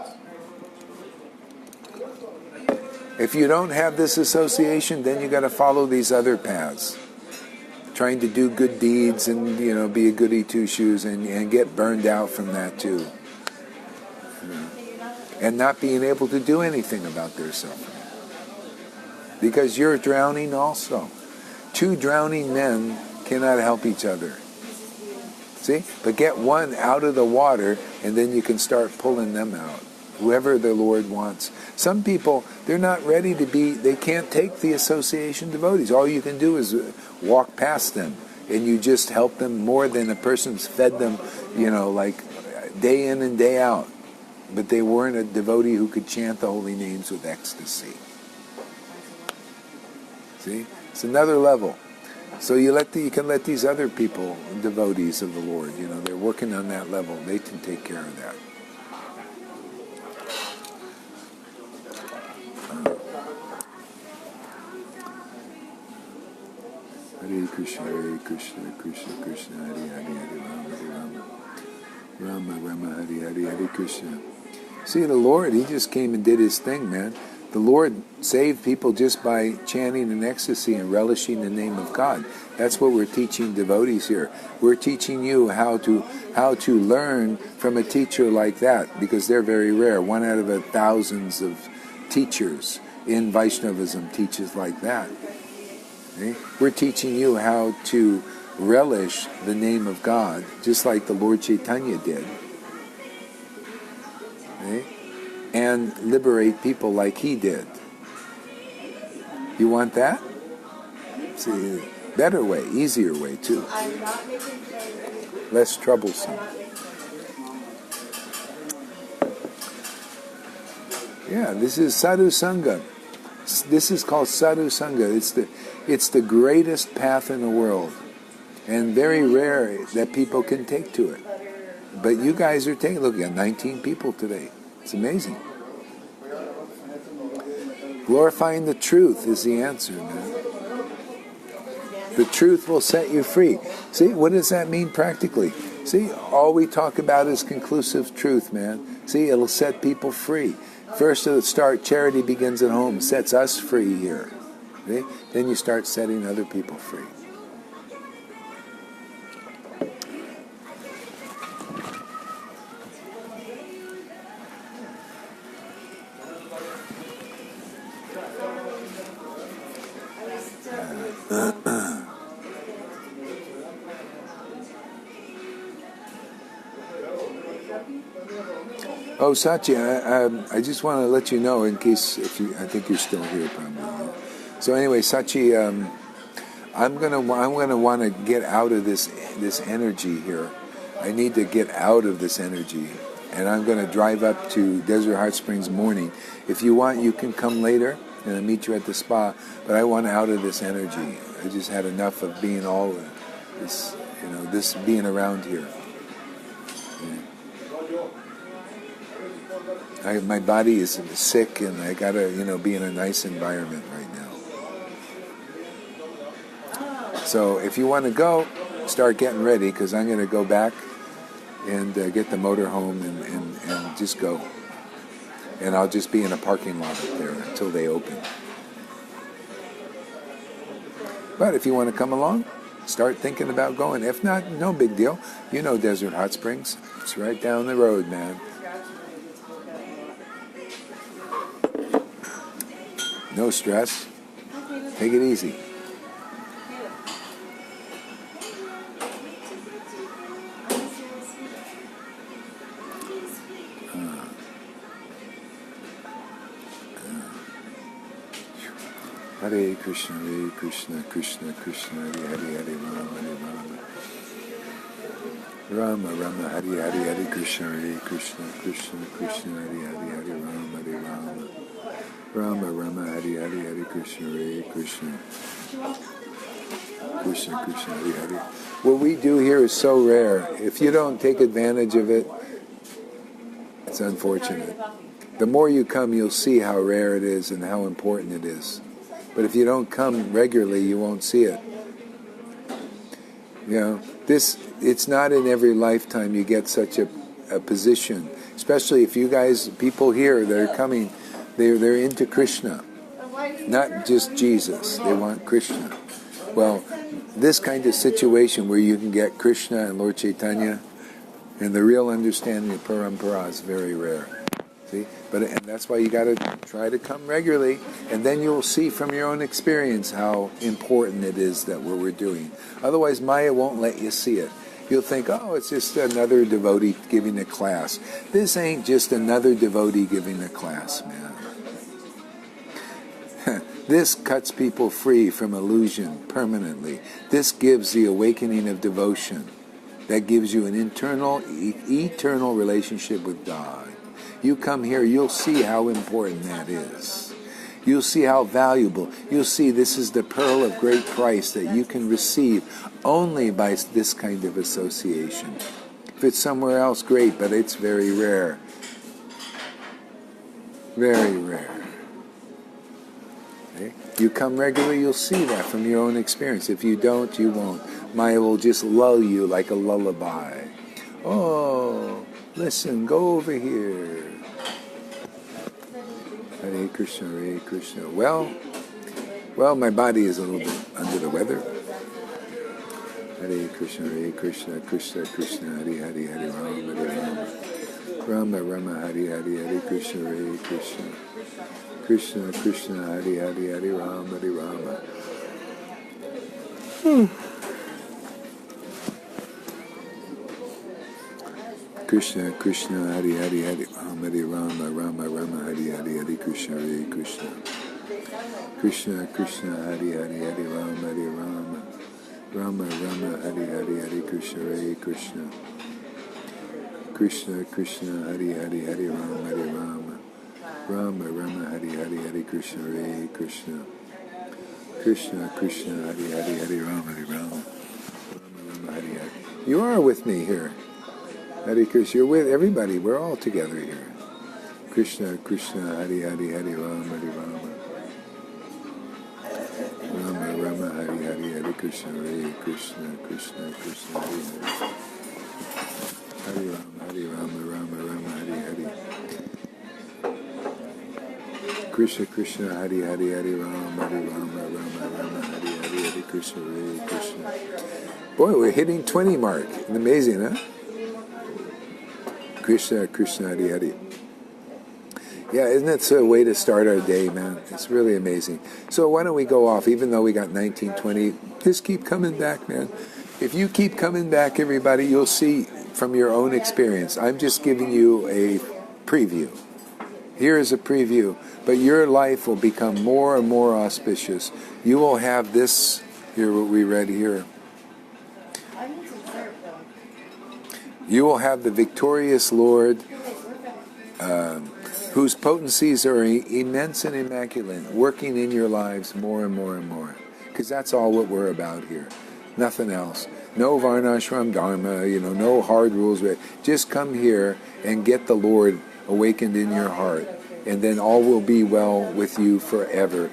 If you don't have this association, then you got to follow these other paths. Trying to do good deeds and, be a goody two-shoes and get burned out from that too. And not being able to do anything about their suffering. Because you're drowning also. Two drowning men cannot help each other. See? But get one out of the water, and then you can start pulling them out. Whoever the Lord wants. Some people, they're not ready to be, they can't take the association devotees. All you can do is walk past them, and you just help them more than a person's fed them, like day in and day out. But they weren't a devotee who could chant the holy names with ecstasy. See? It's another level. So you can let these other people, devotees of the Lord, they're working on that level. They can take care of that. Hare Krishna, Krishna Krishna, Hare Hare, Rama Rama, Hare Krishna. See, the Lord, He just came and did His thing, man. The Lord saved people just by chanting in ecstasy and relishing the name of God. That's what we're teaching devotees here. We're teaching you how to learn from a teacher like that, because they're very rare. 1 out of thousands of teachers in Vaishnavism teaches like that. Okay? We're teaching you how to relish the name of God, just like the Lord Chaitanya did. Okay? And liberate people like he did. You want that? See, better way, easier way too. Less troublesome. Yeah, this is sadhu sangha. This is called sadhu sangha. It's the greatest path in the world, and very rare that people can take to it. But you guys are taking. Look, you got 19 people today. It's amazing. Glorifying the truth is the answer, man. The truth will set you free. See, what does that mean practically? See, all we talk about is conclusive truth, man. See, it'll set people free. First at the start, charity begins at home, sets us free here. See? Then you start setting other people free. Oh, Sachi, I just want to let you know, in case I think you're still here, probably. So anyway, Sachi, I'm gonna want to get out of this energy here. I need to get out of this energy, and I'm going to drive up to Desert Hot Springs morning. If you want, you can come later, and I'll meet you at the spa. But I want out of this energy. I just had enough of being all this, this being around here. Yeah. My body is sick, and I gotta, be in a nice environment right now. So if you want to go, start getting ready, because I'm going to go back and get the motor home and just go. And I'll just be in a parking lot up there until they open. But if you want to come along, start thinking about going. If not, no big deal. You know Desert Hot Springs. It's right down the road, man. No stress. Take it easy. Hare Krishna, Krishna, Krishna, Hare Hare, Hare Rama, Rama, Rama, Hare Hare, Hare Krishna, Krishna, Krishna, Krishna, Hare Hare, Hare Rama, Rama, Rama, Hare Hare, Hare Krishna, Krishna, Krishna, Krishna, Hare Hare. What we do here is so rare. If you don't take advantage of it, it's unfortunate. The more you come, you'll see how rare it is and how important it is. But if you don't come regularly, you won't see it. It's not in every lifetime you get such a position. Especially if you guys, people here, they're coming, they're into Krishna. Not just Jesus, they want Krishna. Well, this kind of situation where you can get Krishna and Lord Chaitanya and the real understanding of Parampara is very rare. See? And that's why you got to try to come regularly, and then you'll see from your own experience how important it is that what we're doing. Otherwise, Maya won't let you see it. You'll think, oh, it's just another devotee giving a class. This ain't just another devotee giving a class, man. This cuts people free from illusion permanently. This gives the awakening of devotion. That gives you an internal, eternal relationship with God. You come here, you'll see how important that is. You'll see how valuable. You'll see this is the pearl of great price that you can receive only by this kind of association. If it's somewhere else, great, but it's very rare. Very rare. Okay? You come regularly, you'll see that from your own experience. If you don't, you won't. Maya will just lull you like a lullaby. Oh, listen, go over here. Hare Krishna, Hare Krishna. Well, my body is a little bit under the weather. Hare Krishna, Krishna, Krishna, Hare Hare, Hare Rama, Hare Rama, Rama, Hare Hare, Hare Krishna, Hare Krishna, Krishna, Krishna, Hare Hare, Hare Rama, Hare Rama. Krishna, Krishna, Hare Hare, Hare Rama, Hare Rama, Rama, Rama, Hare Hare, Hare Krishna, Hare Krishna, Krishna, Krishna, Hare Hare, Hare Rama, Hare Rama, Rama, Rama, Hare Hare, Hare Krishna, Hare Krishna, Krishna, Krishna, Hare Hare, Hare Rama, Hare Rama, Rama, Rama, Hare Hare, Hare Krishna, Hare Krishna, Krishna, Krishna, Hare Hare, Hare Rama, Hare Rama, Rama, Rama, Hare Hare. You are with me here. Hare Krishna, you're with everybody. We're all together here. Krishna, Krishna, Hare Hare, Hare Rama, Hare Rama. Rama, Rama, Hare Hare, Hare Krishna, Hare Krishna, Krishna, Krishna, Hare Hare. Hare Rama, Rama, Rama, Hare Hare. Krishna, Krishna, Hare Hare, Hare Rama, Hare Rama, Rama, Rama, Hare Hare, Hare Krishna, Hare Krishna. Boy, we're hitting 20 mark. Amazing, huh? Krishna, Krishna, Hare Hare. Yeah, isn't it a way to start our day, man? It's really amazing. So why don't we go off, even though we got 19, 20, just keep coming back, man. If you keep coming back, everybody, you'll see from your own experience. I'm just giving you a preview. Here is a preview. But your life will become more and more auspicious. You will have this Hear what we read here. I need some syrup though. You will have the victorious Lord, whose potencies are immense and immaculate, working in your lives more and more and more. Because that's all what we're about here. Nothing else. No varnashram dharma, no hard rules. Just come here and get the Lord awakened in your heart, and then all will be well with you forever.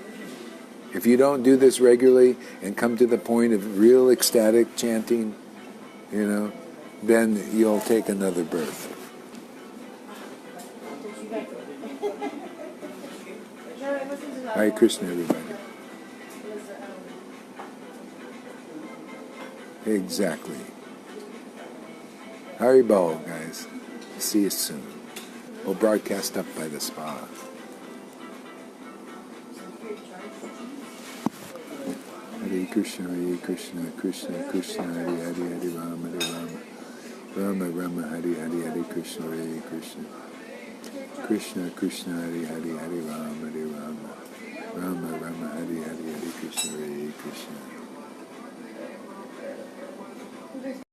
If you don't do this regularly and come to the point of real ecstatic chanting, then you'll take another birth. Hare Krishna, everybody. Exactly. Haribol, guys. See you soon. We'll broadcast up by the spa. Hare Krishna, Krishna Krishna, Hare Hare, Hare Rama, Rama Rama, Hare Hare, Hare Krishna, Krishna Krishna, Hare Hare, Hare Rama, Rama Rama, Hare Hare, Hare Krishna, Krishna.